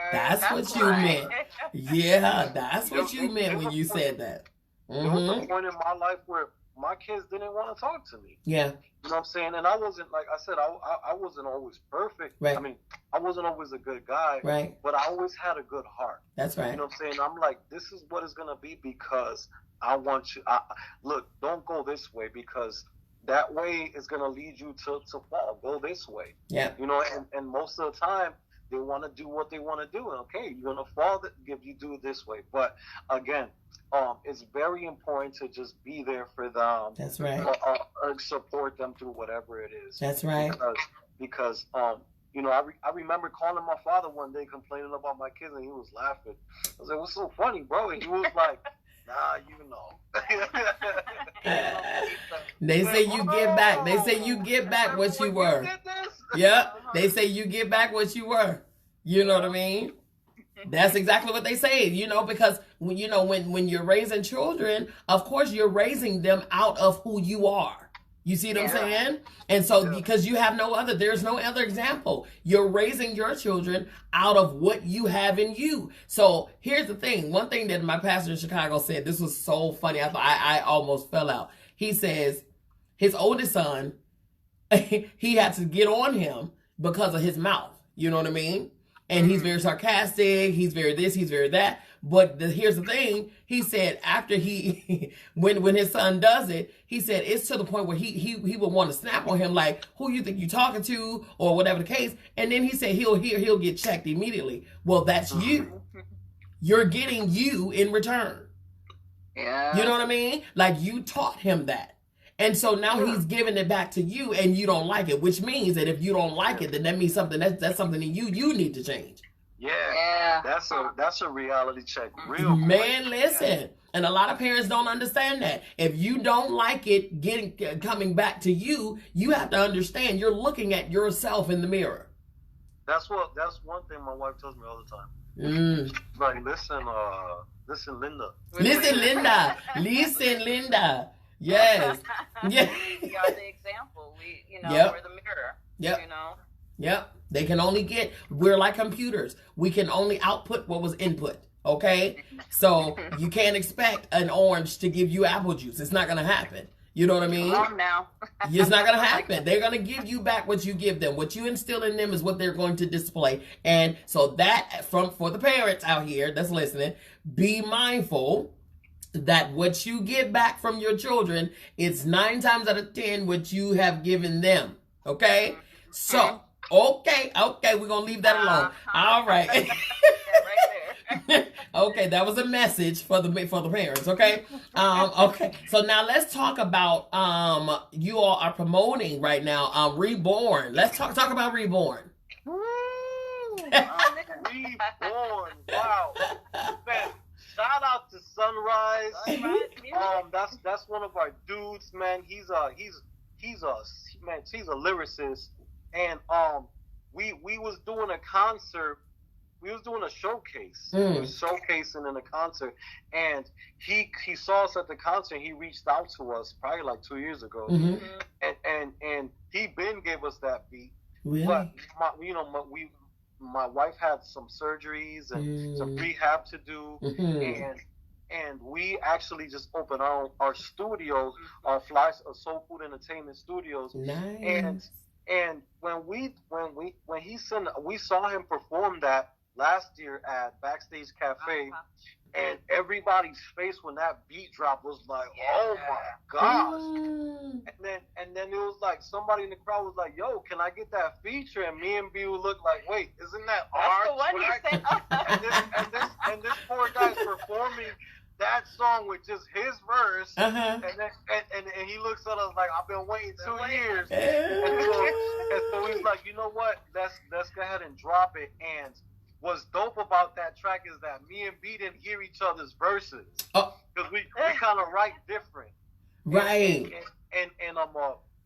that's what you meant. Yeah. That's what you meant when you said that. There was a point in my life where my kids didn't want to talk to me. Yeah. You know what I'm saying? And I wasn't, like I said, I wasn't always perfect. Right. I mean, I wasn't always a good guy. Right. But I always had a good heart. That's right. You know what I'm saying? I'm like, this is what it's going to be because I want you. Look, don't go this way because that way is going to lead you to fall. Go this way. Yeah. And most of the time, they want to do what they want to do. And okay, you're going to fall if you do it this way. But again, it's very important to just be there for them. That's right. Support them through whatever it is. That's right. Because I remember calling my father one day complaining about my kids, and he was laughing. I was like, "What's so funny, bro?" And he was like, "Nah, you know." They say you get back. They say you get back what you were. Yep. They say you get back what you were. You know what I mean? That's exactly what they say, because when you're raising children, of course you're raising them out of who you are. You see what I'm saying? And so because there's no other example. You're raising your children out of what you have in you. So here's the thing. One thing that my pastor in Chicago said, this was so funny. I almost fell out. He says his oldest son, he had to get on him because of his mouth. You know what I mean? And he's very sarcastic. He's very this. He's very that. But here's the thing. He said after when his son does it, he said it's to the point where he would want to snap on him like, who you think you talking to, or whatever the case. And then he said he'll get checked immediately. Well, that's you. You're getting you in return. Yeah. You know what I mean? Like you taught him that. And so now he's giving it back to you and you don't like it, which means that if you don't like it, then that means something that's something in you need to change. Yeah. That's a reality check. Real man, listen. And a lot of parents don't understand that. If you don't like it coming back to you, you have to understand you're looking at yourself in the mirror. That's one thing my wife tells me all the time. She's like, listen, Linda. Listen, Linda. Yes. Yeah. We are the example. We're the mirror. Yep. Yep. They can only we're like computers. We can only output what was input. Okay? So you can't expect an orange to give you apple juice. It's not going to happen. You know what I mean? Come on now. It's not going to happen. They're going to give you back what you give them. What you instill in them is what they're going to display. And so that, for the parents out here that's listening, be mindful that what you get back from your children, it's 9 times out of 10 what you have given them. Okay? So, okay, we're going to leave that alone. All right. Yeah, right there. Okay, that was a message for the parents, okay? Okay. So now let's talk about you all are promoting right now Reborn. Let's talk about Reborn. Woo! Reborn. Wow. Man, shout out to Sunrise. That's one of our dudes, man. He's a lyricist, and we was doing a concert. We was doing a showcase. We was showcasing in a concert, and he saw us at the concert. He reached out to us probably like 2 years ago, and he gave us that beat. Really? But my wife had some surgeries and some rehab to do, and we actually just opened our studios, our Soul Food Entertainment Studios. Nice. And when we saw him perform that last year at Backstage Cafe, and everybody's face when that beat drop was like, oh my gosh. And then it was like somebody in the crowd was like, yo, can I get that feature? And me and B would look like, wait, isn't that art? And this poor guy's performing that song with just his verse, and he looks at us like, I've been waiting 2 years. And so he's like, you know what? Let's go ahead and drop it. And what's dope about that track is that me and B didn't hear each other's verses because we kind of write different. Right. And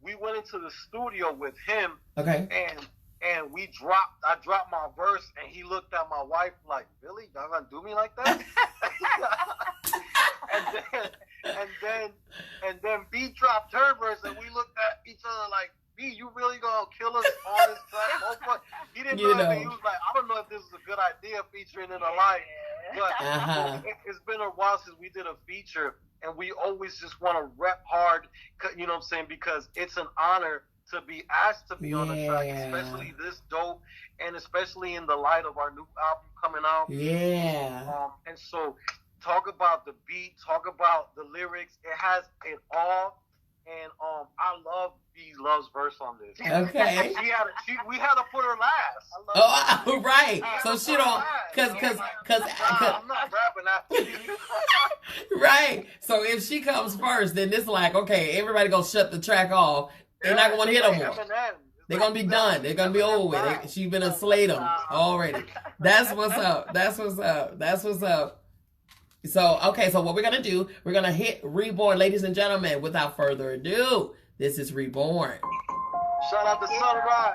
we went into the studio with him. Okay. And I dropped my verse, and he looked at my wife like, really? Y'all gonna do me like that? and then B dropped her verse, and we looked at each other like, B, you really gonna kill us on this track? He didn't know that. He was like, I don't know if this is a good idea featuring in a live, but it's been a while since we did a feature, and we always just want to rep hard, you know what I'm saying? Because it's an honor to be asked to be on the track, especially this dope, and especially in the light of our new album coming out. Yeah. And so talk about the beat, talk about the lyrics. It has it all. And I love B Love's verse on this. Okay. We had to put her last. Right. So she don't, cause I'm not rapping after you. Right. So if she comes first, then it's like, okay, everybody gonna shut the track off. They're not gonna hit no more. They're gonna be done. They're gonna be over with. She's been slayed them already. That's what's up. That's what's up. So, okay, so what we're going to do, we're going to hit Reborn, ladies and gentlemen. Without further ado, this is Reborn. Shout out to Sunrise.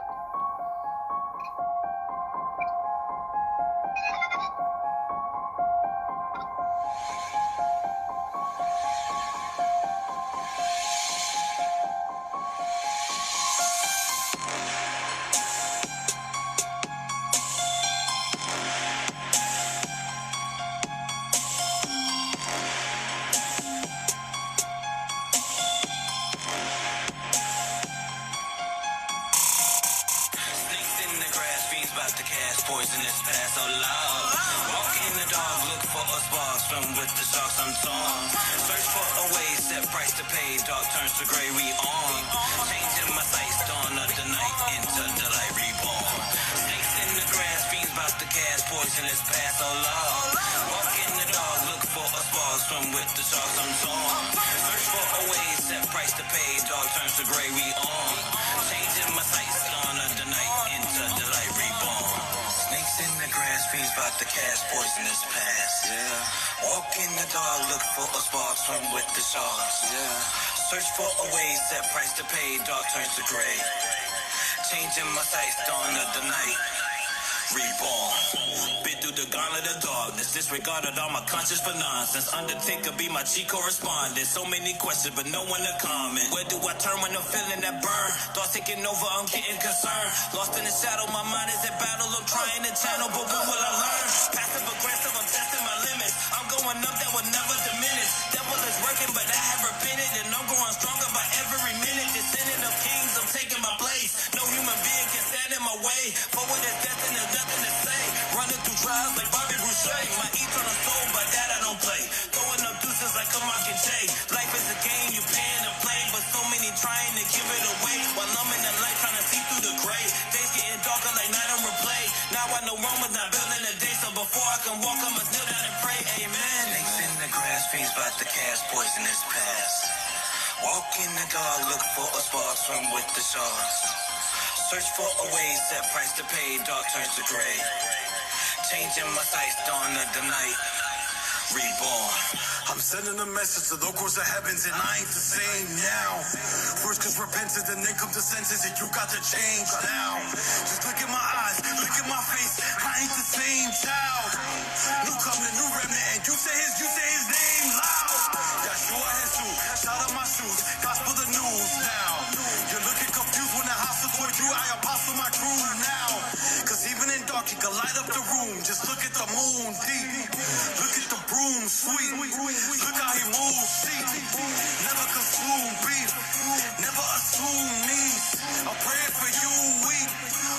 poisonous past so loud. Walk in the dark, look for a spark, swim with the sharks, I'm torn. Search for a way, set price to pay, dark turns to gray, we on. Changing my sights, dawn of the night, into delight, reborn. Snakes in the grass, fiends about to cast, poisonous past so loud. Walk in the dark, look for a spark, swim with the sharks, I'm torn. Search for a way, set price to pay, dark turns to gray, we on. Changing my sights, dawn of the night, into delight, reborn. Snakes in the grass, fiends about to cast, poisonous past. Yeah. Walk in the dark, look for a spark, swim with the sharks. Yeah. Search for a way, set price to pay, dark turns to gray. Changing my sights, dawn of the night, reborn. Been through the gauntlet of darkness, disregarded all my conscience for nonsense. Undertaker be my chief correspondent. So many questions, but no one to comment. Where do I turn when I'm feeling that burn? Thoughts taking over, I'm getting concerned. Lost in the shadow, my mind is at battle. I'm trying to channel, but when will I learn? Passive aggressive, I'm testing my limits. I'm going up, that will never diminish. Devil is working, but I have repented, and I'm growing stronger by every minute. Descending of kings, I'm taking my place. No human being can stand in my way. Forward is death and there's nothing to say. Running through trials like Bobby Boucher. My eternal soul, but that I don't play. Throwing up deuces like a Mockingjay. Life is a game, you paying to play, but so many trying to give it away. While I'm in the light trying to see through the gray. Days getting darker like night on replay. Now I know Rome was not built in a day, so before I can walk, I must kneel down and pray. Amen. Snakes in the grass, fiends about to cast, poisonous past. Walk in the dark, look for a spark, swim with the sharks. Search for a way, set price to pay, dark turns to gray. Changing my sights, dawn of the night, reborn. I'm sending a message to the course of heavens, and I ain't the same now. First cause repentance, and then come to senses, and you got to change now. Just look in my eyes, look in my face, I ain't the same child. New covenant, new remnant, and you say his name loud. Yeshua Jesus, shout out my shoes, gospel the news now. You're looking confused when the house is toward you, I apostle my crew now. Cause even in dark, you can light up the room, just look at the moon deep. Look at the broom sweet, look how he moves, see. Never consume beef, never assume needs. I'm praying for you weak,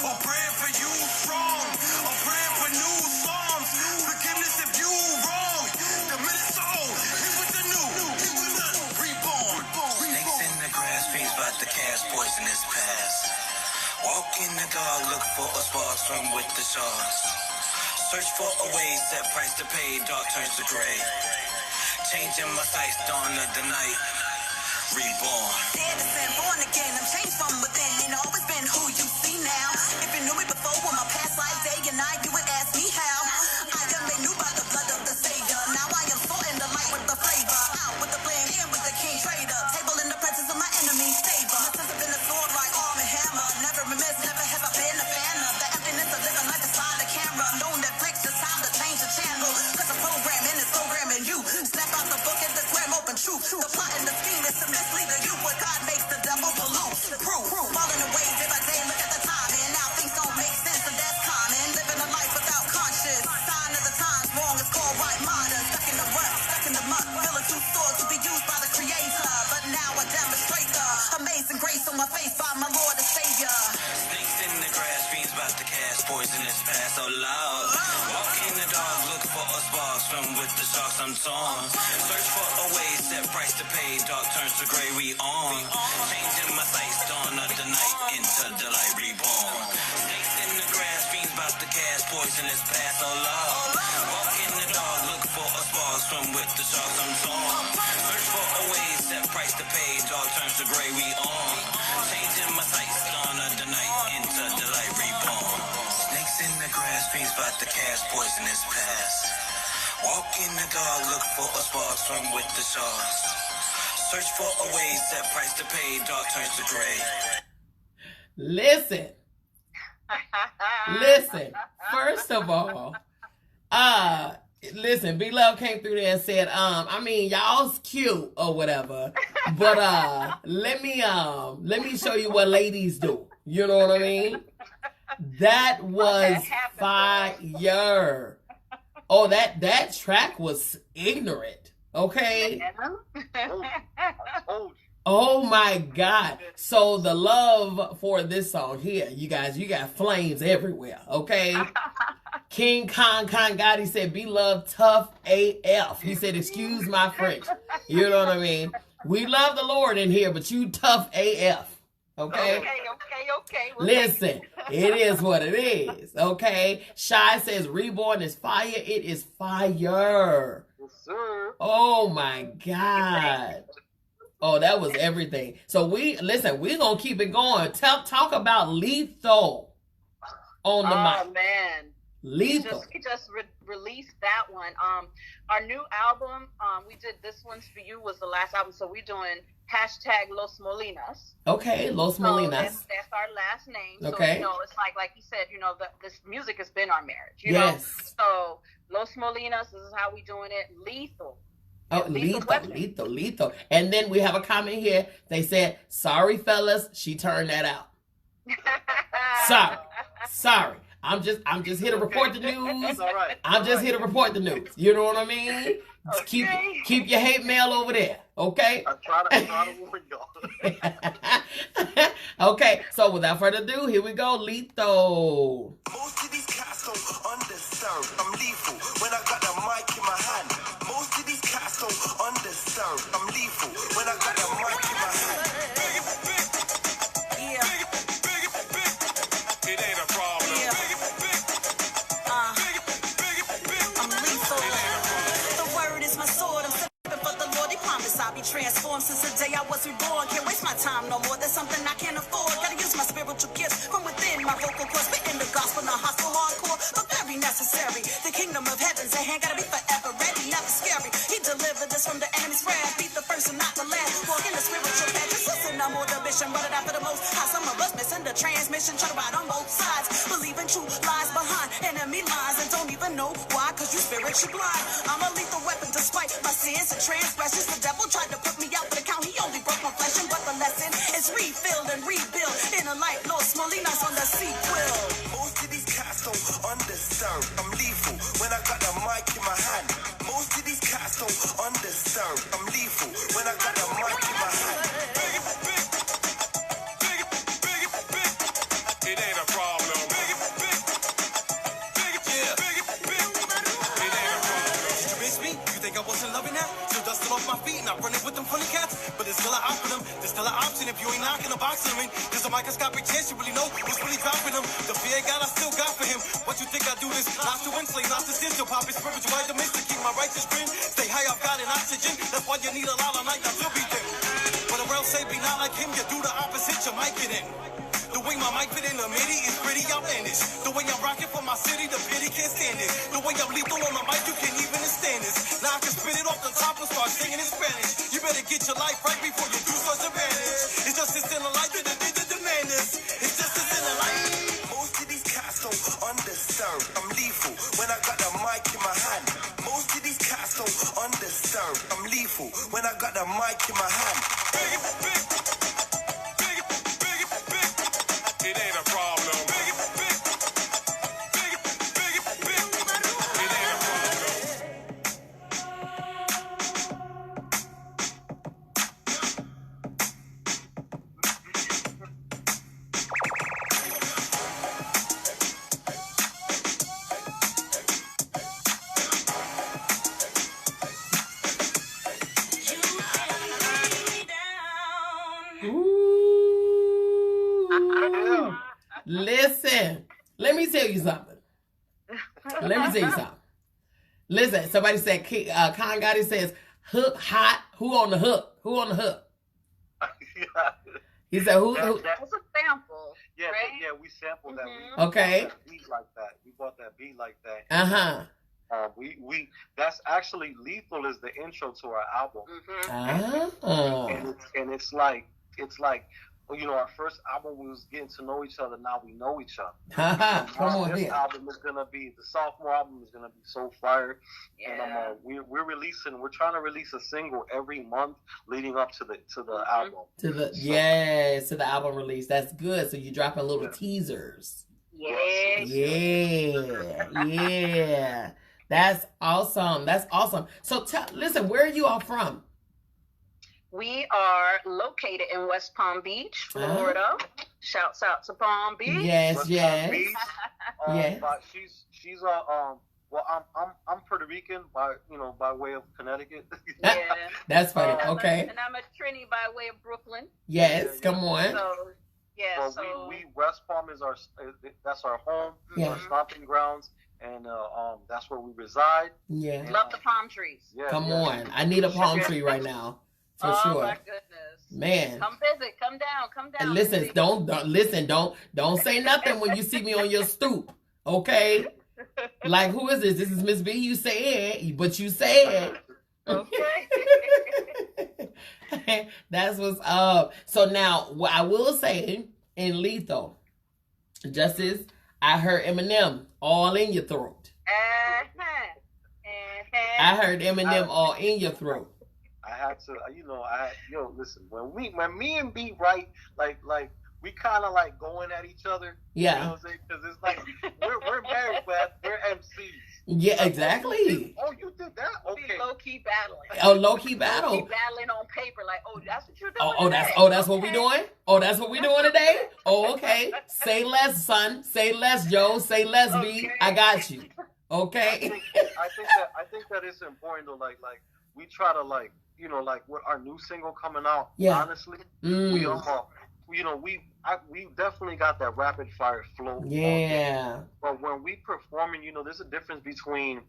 I'm praying for you strong. I'm praying for new songs, forgiveness if you wrong. The minute's old, here with the new, here with the reborn. Snakes in the grass, fiends about to cast, poisonous past. Walk in the dark, look for a spark, swim with the sharks. Search for a way, set price to pay, dark turns to gray. Changing my sights, dawn of the night, reborn. Dead to sin, born again, I'm changed from within, and always been who you see now. If you knew me before, with my past life, day and night, you would ask me how. I am made new by the blood of the Savior. Now I am salt in the light with the flavor. Out with the bling, in with the king trader. Table in the presence of my enemies, favor. My sense have been a sword like arm and hammer. Never remiss, never have I been a fan of the emptiness of living life beside the camera. No Netflix, it's time to change the channel. Cause the programming is programming you. Snap out the book and the square open truth. The plot and the scheme is to mislead you. What God makes the devil pollute. Proof. Falling away day by day, look at the time. And now things don't make sense, and that's common. Living a life without conscience. Sign of the times, wrong is called right modern. Stuck in the rut, stuck in the muck. Feeling too sore to be used by the Creator. But now I demonstrate the amazing grace on my face by my Lord and Savior. Snakes in the grass, fiends about to cast, poisonous past so loud. Walk in the dark, look for a spark, swim with the sharks, I'm torn. Search for a way, set price to pay, dark turns to gray, we on. Changing my sights, dawn of the night, into delight, reborn. Snakes in the grass, fiends about to cast, poisonous past so loud. Walk in the dark, look for a spark, swim with the sharks, I'm torn. Search for a way, set price to pay, dark turns to gray, we on. Changing my sights, dawn of the night, into delight, reborn. Snakes in the grass, fiends about to cast, poisonous past. Walk in the dark, look for a spark, swim with the sharks. Search for a way, set price to pay, dark turns to gray. Listen. Listen. First of all, listen, B Love came through there and said, I mean, y'all's cute or whatever, but let me show you what ladies do. You know what I mean? That was fire. Oh, that track was ignorant. Okay. Oh my God. So the love for this song here, you guys, you got flames everywhere. Okay. King Khan Gotti said, "Be loved, tough AF." He said, "Excuse my French." You know what I mean? We love the Lord in here, but you tough AF. Okay? Okay. We'll Listen, it is what it is. Okay? Shy says, "Reborn is fire." It is fire. Yes, sir. Oh my God. Oh, that was everything. So we're gonna keep it going. Talk about Lethal on the mic. Oh man. Lethal. We just released that one. Our new album, we did This One's For You was the last album, so we're doing hashtag Los Molinas. Okay, Los Molinas. That's our last name. Okay. So, it's like you said, this music has been our marriage, you yes. know? So, Los Molinas, this is how we doing it. Lethal. Oh, lethal. And then we have a comment here. They said, "Sorry, fellas, she turned that out." Sorry. I'm just here to report the news. All right. I'm just here to report the news. You know what I mean? Okay. Keep your hate mail over there, okay? I'm trying to warn y'all. Okay, so without further ado, here we go. Lethal. Most of these cats don't understand. I'm lethal when I got the mic in my hand. Most of these cats don't understand. I'm lethal when I got the mic in my hand. It ain't a problem. I'm lethal. The word is my sword. I'm stepping for the Lord. He promised I'll be transformed since the day I was reborn. Can't waste my time no more. There's something I can't afford. Gotta use my spiritual gifts from within. My vocal cords spitting the gospel, not hostile, hardcore, but very necessary. The kingdom of heaven's at hand. Gotta be forever ready, never scary. He delivered us from the enemy's wrath. Beat the first and not the last. Walk in the spiritual path. Just listen, I'm on the mission. Run it out for the most high. Some of us missing the transmission. Try to ride on both sides. Believing true lies behind enemy lines and don't even know why, cause you spiritually blind. I'm a lethal weapon despite my sins and transgressions. The devil tried to put me out for the count. He only broke my flesh, and but the lesson is refilled and rebuilt in a light. Los Molinas on the sequel. Most of these cats don't understand. I'm lethal when I got the mic in my hand. Most of these cats don't understand. I'm lethal when I got the mic in my hand. It ain't a problem. Did you miss me? You think I wasn't loving that? Still dusting off my feet and I'm running with them funny cats. But there's still an out for them. There's still an option if you ain't knocking the box in. There's a microscopic chance you really know who's really dropping them. The fear God I still got for him. What you think I do this? Not to enslave, not to steal, pop his spiritual vitamins to keep my righteous grin. Stay high, I've got an oxygen. That's why you need a lot of night not to be dim. When the world say be not like him, you do the opposite, you might get in. The way my mic fit in the MIDI is pretty outlandish. The way I'm rocking for my city, the pity can't stand it. The way I'm lethal on the mic, you can't even understand this. Now I can spit it off the top and start singing in Spanish. You better get your life right before you do such a vanish. It's just in the light that the demand is. It's just in the light. Most of these cats don't understand. I'm lethal when I got the mic in my hand. Most of these cats don't understand. I'm lethal when I got the mic in my hand. It ain't a problem. Ooh. Listen, let me tell you something. Listen, somebody said, Khan Gotti says, hook hot, who on the hook? Who on the hook? He said, who? That was a sample. Yeah, right? yeah, we sampled that. Okay. Beat like that. We bought that beat like that. Uh-huh. We that's actually Lethal is the intro to our album. Oh. And it's like our first album we was getting to know each other. Now we know each other. Come on this here. album is gonna be the sophomore album is gonna be so fire. Yeah. And we're trying to release a single every month leading up to the album. To the album release. That's good. So you're dropping little teasers. Yeah. That's awesome. So listen, where are you all from? We are located in West Palm Beach, Florida. Shouts out to Palm Beach. Yes. But she's well, I'm Puerto Rican by way of Connecticut. Yeah. That's funny. Okay. And I'm a Trini by way of Brooklyn. Yes, come on. So, yeah. So we West Palm is that's our home, our stomping grounds, and that's where we reside. Yeah. Love the palm trees. Yeah, Come on. I need a palm tree right now. For sure. Oh my goodness. Man. Come visit. Come down. And listen, don't say nothing when you see me on your stoop. Okay? Like, who is this? This is MzBee. You said, but you said. Okay. That's what's up. So now, what I will say in Lethal, Justice, I heard Eminem all in your throat. I heard Eminem all in your throat. I had to, listen. When me and B write, like we kind of like going at each other. Yeah. You know what I'm saying? Because it's like we're married, but we're MCs. Yeah, exactly. Oh, you did that? Okay. Low key battling. Oh, low key battle. Low key battling on paper, like, that's what you're doing. That's what we doing. Oh, that's what we doing today. Oh, okay. Say less, son. Say less, Joe. Say less, B. I got you. Okay. I think that it's important to like we try to like with our new single coming out. Yeah. Honestly, we definitely got that rapid fire flow. Yeah. But when we performing, there's a difference between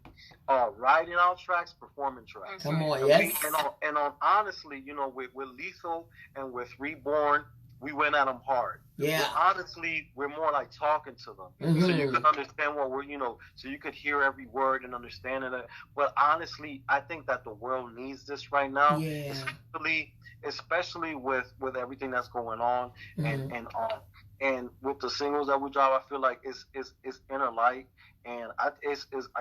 writing out tracks, performing tracks. Come on, yes. And honestly, with Lethal and with Reborn, we went at them hard. Yeah. But honestly, we're more like talking to them, so you can understand what we're, so you could hear every word and understand it. But honestly, I think that the world needs this right now, especially with everything that's going on, and with the singles that we drop. I feel like it's Inner Light, and I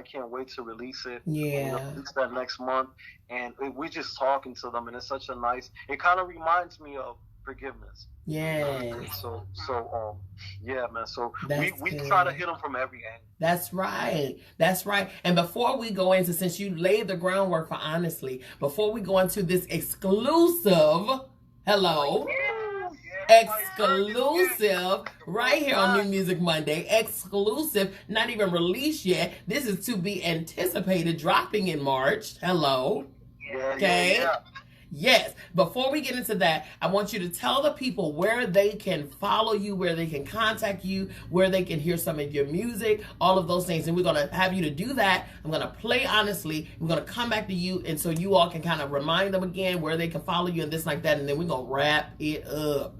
can't wait to release it. Yeah, release that next month, and we're just talking to them, and it's such a nice. It kind of reminds me of Forgiveness. Yeah. Yeah, man. So we good. try to hit them from every angle. That's right. That's right. And before we go into, since you laid the groundwork for Honestly, before we go into this exclusive, exclusive, right here on New Music Monday, exclusive, not even released yet. This is to be anticipated, dropping in March. Hello. Okay. Yeah. Yes. Before we get into that, I want you to tell the people where they can follow you, where they can contact you, where they can hear some of your music, all of those things. And we're going to have you to do that. I'm going to play Honestly. We're going to come back to you, and so you all can kind of remind them again where they can follow you and this like that, and then we're going to wrap it up.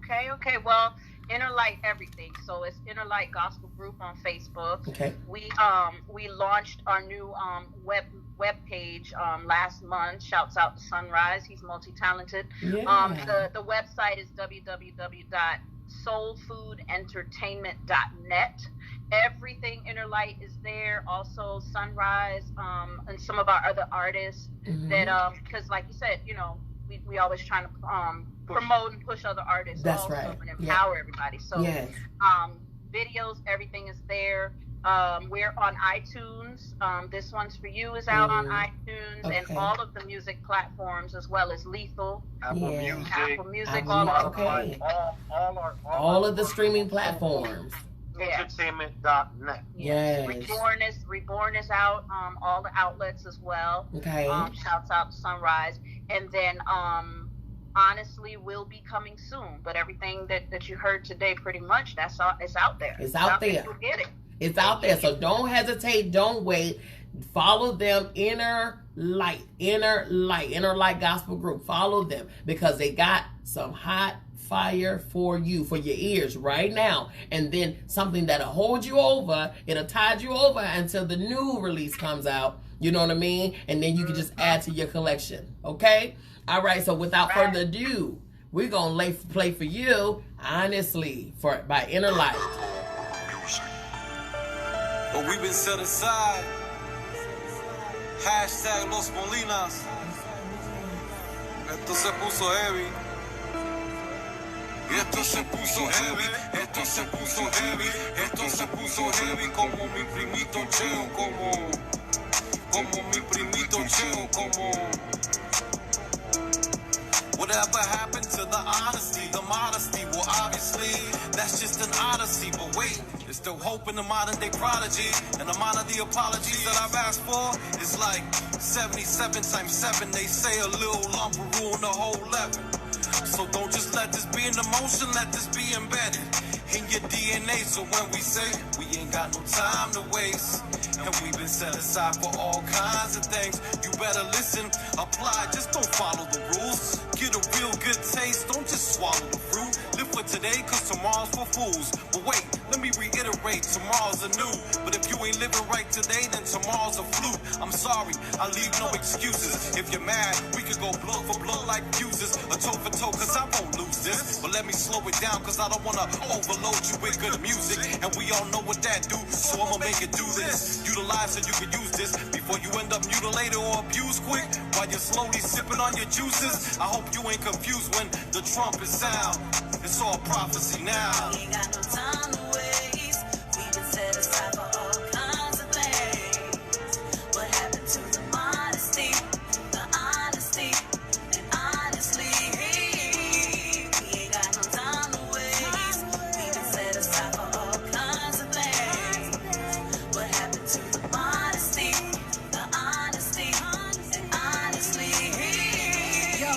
Okay. Well, Inner Light everything. So it's Inner Light Gospel Group on Facebook. Okay. We launched our new web page last month. Shouts out to Sunrise. He's multi-talented. Yeah. The website is www.soulfoodentertainment.net. Everything Inner Light is there. Also Sunrise and some of our other artists that because like you said, we always trying to promote and push other artists. That's also right. And empower everybody. So videos, everything is there. We're on iTunes. This One's For You is out on iTunes and all of the music platforms, as well as Lethal, Apple Music, all of the streaming platforms. Entertainment.net. Yes. Reborn is out. All the outlets as well. Okay. Shouts out to Sunrise, and then Honestly will be coming soon. But everything that you heard today, pretty much, it's out there. It's out there. You'll get it. It's out there, so don't hesitate, don't wait. Follow them, Inner Light Gospel Group. Follow them because they got some hot fire for you, for your ears right now. And then something that'll hold you over, it'll tide you over until the new release comes out. You know what I mean? And then you can just add to your collection. Okay? All right, so without further ado, we're going to play for you, Honestly, by Inner Light. But we've been set aside. Hashtag Los Molinas. Esto se puso heavy. Esto se puso heavy. Esto se puso heavy. Esto se puso heavy como mi primito Cheo, como mi primito Cheo, como. Whatever happened to the honesty, the modesty? Well, obviously, that's just an odyssey. But wait. There's still hope in the modern day prodigy. And the amount of the apologies that I've asked for is like 77 times 7. They say a little lump will ruin the whole 11. So don't just let this be an emotion, let this be embedded in your DNA. So when we say we ain't got no time to waste, and we've been set aside for all kinds of things, you better listen, apply, just don't follow the rules. Get a real good taste, don't just swallow the fruit. Live for today, cause tomorrow's for fools. But wait, let me reiterate, tomorrow's anew. But if you ain't living right today, then tomorrow's a fluke. I'm sorry, I leave no excuses. If you're mad, we could go blow for blow like fuses, or toe for toe, cause I won't lose this. But let me slow it down, cause I don't wanna overload you with good music. And we all know what that do, so I'ma make it do this. Utilize so you can use this before you end up mutilated or abused quick. While you're slowly sipping on your juices, I hope you ain't confused when the trumpet sound. It's all prophecy now. We ain't got no time to waste. We've been set aside for all kinds of things. What happened to the modesty, the honesty, and honestly, we ain't got no time to waste. We've been set aside for all kinds of things. What happened to the modesty, the honesty, and honestly, yo,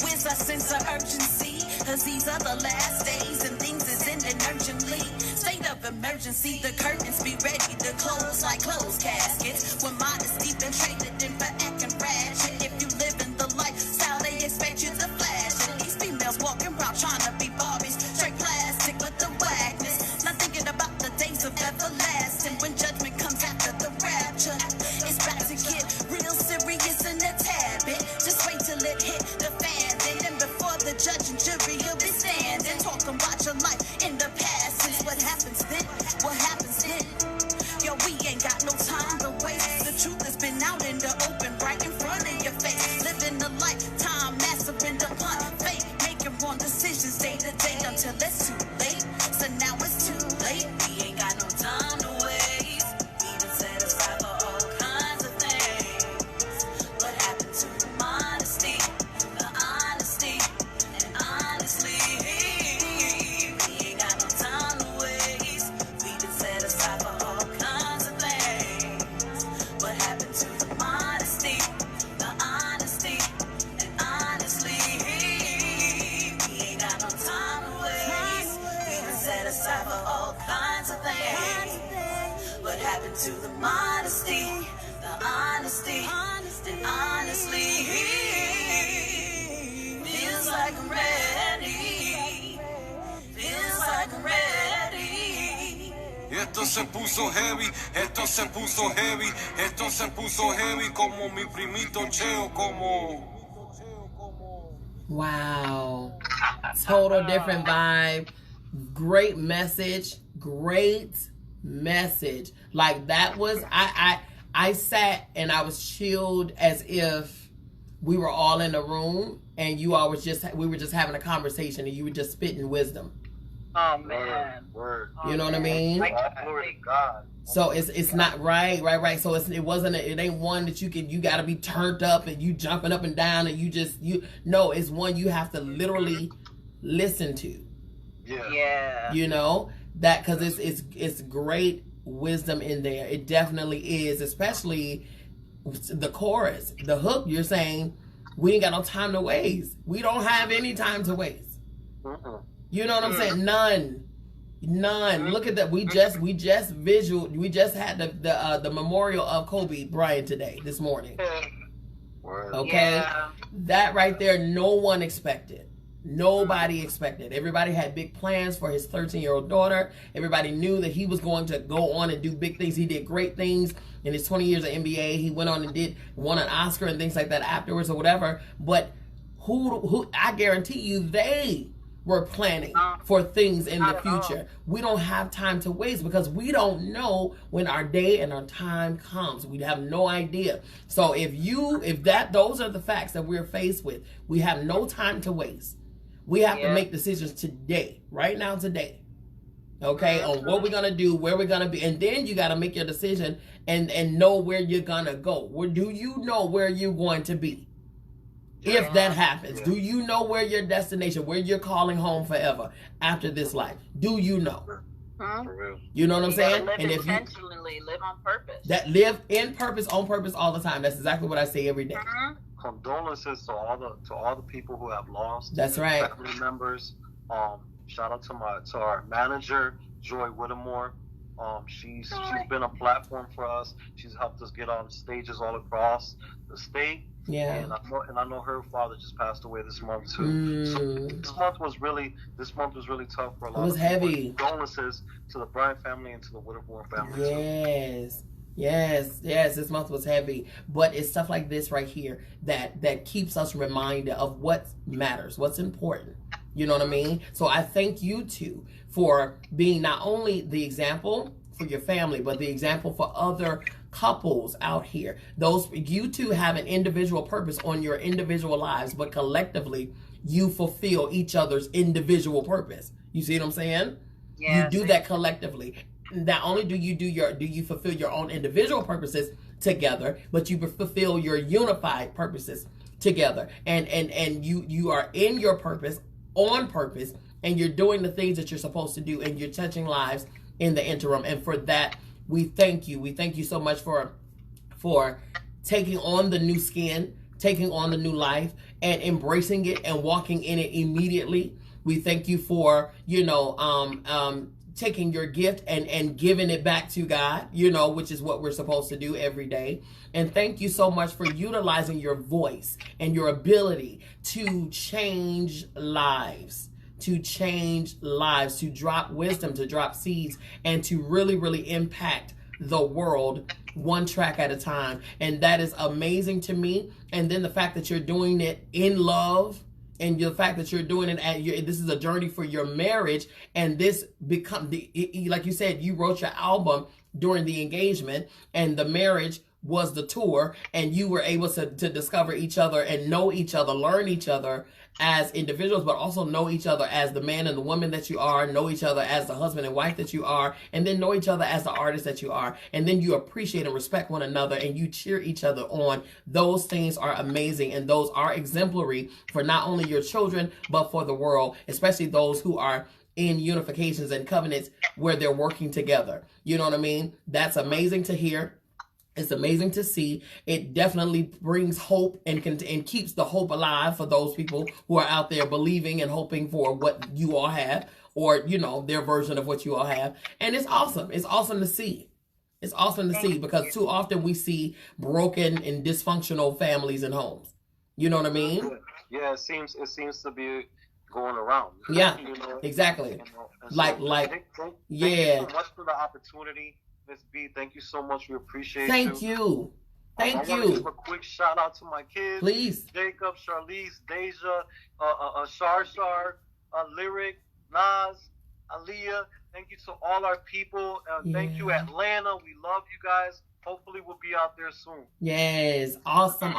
where's our sense of urgency? Cause these are the last days and things is ending urgently. State of emergency, the curtains be ready to close like closed caskets. When modesty been traded in for acting ratchet. If you live in the lifestyle, they expect you to flash it. These females walking around trying to be Barbies, straight plastic with the wagness. Not thinking about the days of everlasting when judgment comes after the rapture. It's about to get real serious in a tad bit. Just wait till it hit the fan. Then before the judge and jury, you'll be standing, talking about your life in the past. Since what happens then? What happens then? Yo, we ain't got no time to waste. The truth has been out in the open, right in front of your face. Living a lifetime, mastering the blunt fate, making wrong decisions day to day until it's too late. So now it's too late. We ain't got no time to waste. We been set aside for all kinds of things. What happened to the modesty, the honesty, and honestly, we ain't got no time to waste. We been set aside for all kinds of things. What happened to the modesty, the honesty, and honestly, we ain't got no time to waste. We been set aside for all kinds of things. What happened to the modesty, the honesty, and honestly, feels like I'm ready. Feels like I'm ready. Esto se puso heavy, esto se puso heavy, esto se puso heavy como mi primito Cheo, como... Wow. Total different vibe. Great message. Great message. Like that was, I sat and I was chilled as if we were all in a room and we were just having a conversation and you were just spitting wisdom. Oh man. Word. You know what I mean? Glory to God. So it's not right. So it ain't one that you gotta be turned up and you jumping up and down and no, it's one you have to literally listen to. Yeah. You know that because it's great wisdom in there. It definitely is, especially the chorus, the hook. You're saying we ain't got no time to waste. We don't have any time to waste. You know what I'm saying? None. Look at that. We just had the memorial of Kobe Bryant this morning. Okay, Yeah. that right there, no one expected. Nobody expected. Everybody had big plans for his 13-year-old daughter. Everybody knew that he was going to go on and do big things. He did great things in his 20 years of NBA. He went on and won an Oscar and things like that afterwards or whatever. But who I guarantee you they were planning for things in the future. We don't have time to waste because we don't know when our day and our time comes. We have no idea. So if those are the facts that we're faced with, we have no time to waste. We have to make decisions today, right now, today. Okay, on what we're gonna do, where we're gonna be, and then you gotta make your decision and know where you're gonna go. Do you know where you're going to be? If that happens, do you know where your destination, where you're calling home forever after this life? Do you know? For real. You know what I'm saying? Live And if you intentionally, live on purpose. that live in purpose, on purpose, all the time. That's exactly what I say every day. Condolences to all the people who have lost. That's right. Family members. Shout out to our manager, Joy Whittemore. She's been a platform for us. She's helped us get on stages all across the state. Yeah. And I know her father just passed away this month too. So this month was really tough for a lot. It was of heavy. people. Condolences to the Bryant family and to the Whittemore family too. Yes, this month was heavy, but it's stuff like this right here that keeps us reminded of what matters, what's important. You know what I mean? So I thank you two for being not only the example for your family, but the example for other couples out here. You two have an individual purpose on your individual lives, but collectively you fulfill each other's individual purpose. You see what I'm saying? Yes. You do that collectively. Not only do you fulfill your own individual purposes together, but you fulfill your unified purposes together. And you are in your purpose, on purpose, and you're doing the things that you're supposed to do, and you're touching lives in the interim. And for that, we thank you. We thank you so much for taking on the new skin, taking on the new life, and embracing it and walking in it immediately. We thank you for, taking your gift and giving it back to God, which is what we're supposed to do every day. And thank you so much for utilizing your voice and your ability to change lives, to drop wisdom, to drop seeds, and to really, really impact the world one track at a time. And that is amazing to me. And then the fact that you're doing it in love, and the fact that you're doing it this is a journey for your marriage, and this like you said, you wrote your album during the engagement, and the marriage was the tour, and you were able to discover each other and know each other, learn each other as individuals, but also know each other as the man and the woman that you are, know each other as the husband and wife that you are, and then know each other as the artist that you are. And then you appreciate and respect one another, and you cheer each other on. Those things are amazing, and those are exemplary for not only your children, but for the world, especially those who are in unifications and covenants where they're working together. You know what I mean? That's amazing to hear. It's amazing to see. It definitely brings hope and keeps the hope alive for those people who are out there believing and hoping for what you all have, or, their version of what you all have. And it's awesome. It's awesome to see. It's awesome to see, because too often we see broken and dysfunctional families and homes. You know what I mean? Yeah, it seems to be going around. Yeah, exactly. Thank you so much for the opportunity. MzBee, thank you so much. We appreciate Thank you. I want to give a quick shout out to my kids. Please. Jacob, Charlize, Deja, Shar, Lyric, Nas, Aaliyah. Thank you to all our people. Thank you, Atlanta. We love you guys. Hopefully we'll be out there soon. Yes. Awesome.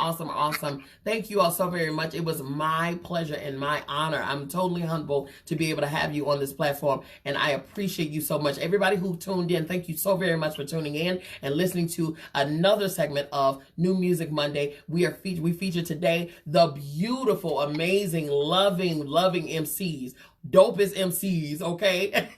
Thank you all so very much. It was my pleasure and my honor. I'm totally humbled to be able to have you on this platform, and I appreciate you so much. Everybody who tuned in, thank you so very much for tuning in and listening to another segment of New Music Monday. We feature today the beautiful, amazing, loving MCs. Dopest MCs, okay?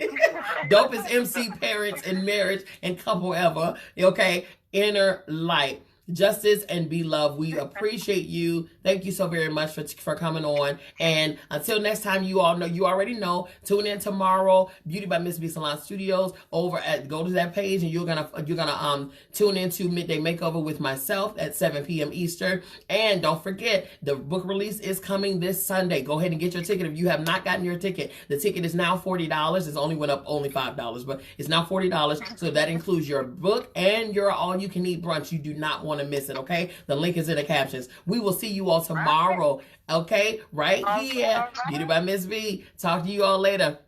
Dopest MC parents and marriage and couple ever, okay? Inner Light. Justice and Be Love. We appreciate you. Thank you so very much for coming on. And until next time, you already know, tune in tomorrow, Beauty by MzBee Salon Studios. Go to that page, and you're gonna tune into Midday Makeover with myself at 7 p.m. Eastern. And don't forget, the book release is coming this Sunday. Go ahead and get your ticket if you have not gotten your ticket. The ticket is now $40. It's only went up only $5, but it's now $40. So that includes your book and your all-you-can-eat brunch. You do not want to miss it, okay? The link is in the captions. We will see you all tomorrow, okay? Right here. Beauty by MzBee. Talk to you all later.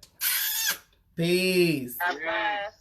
Peace. God bless.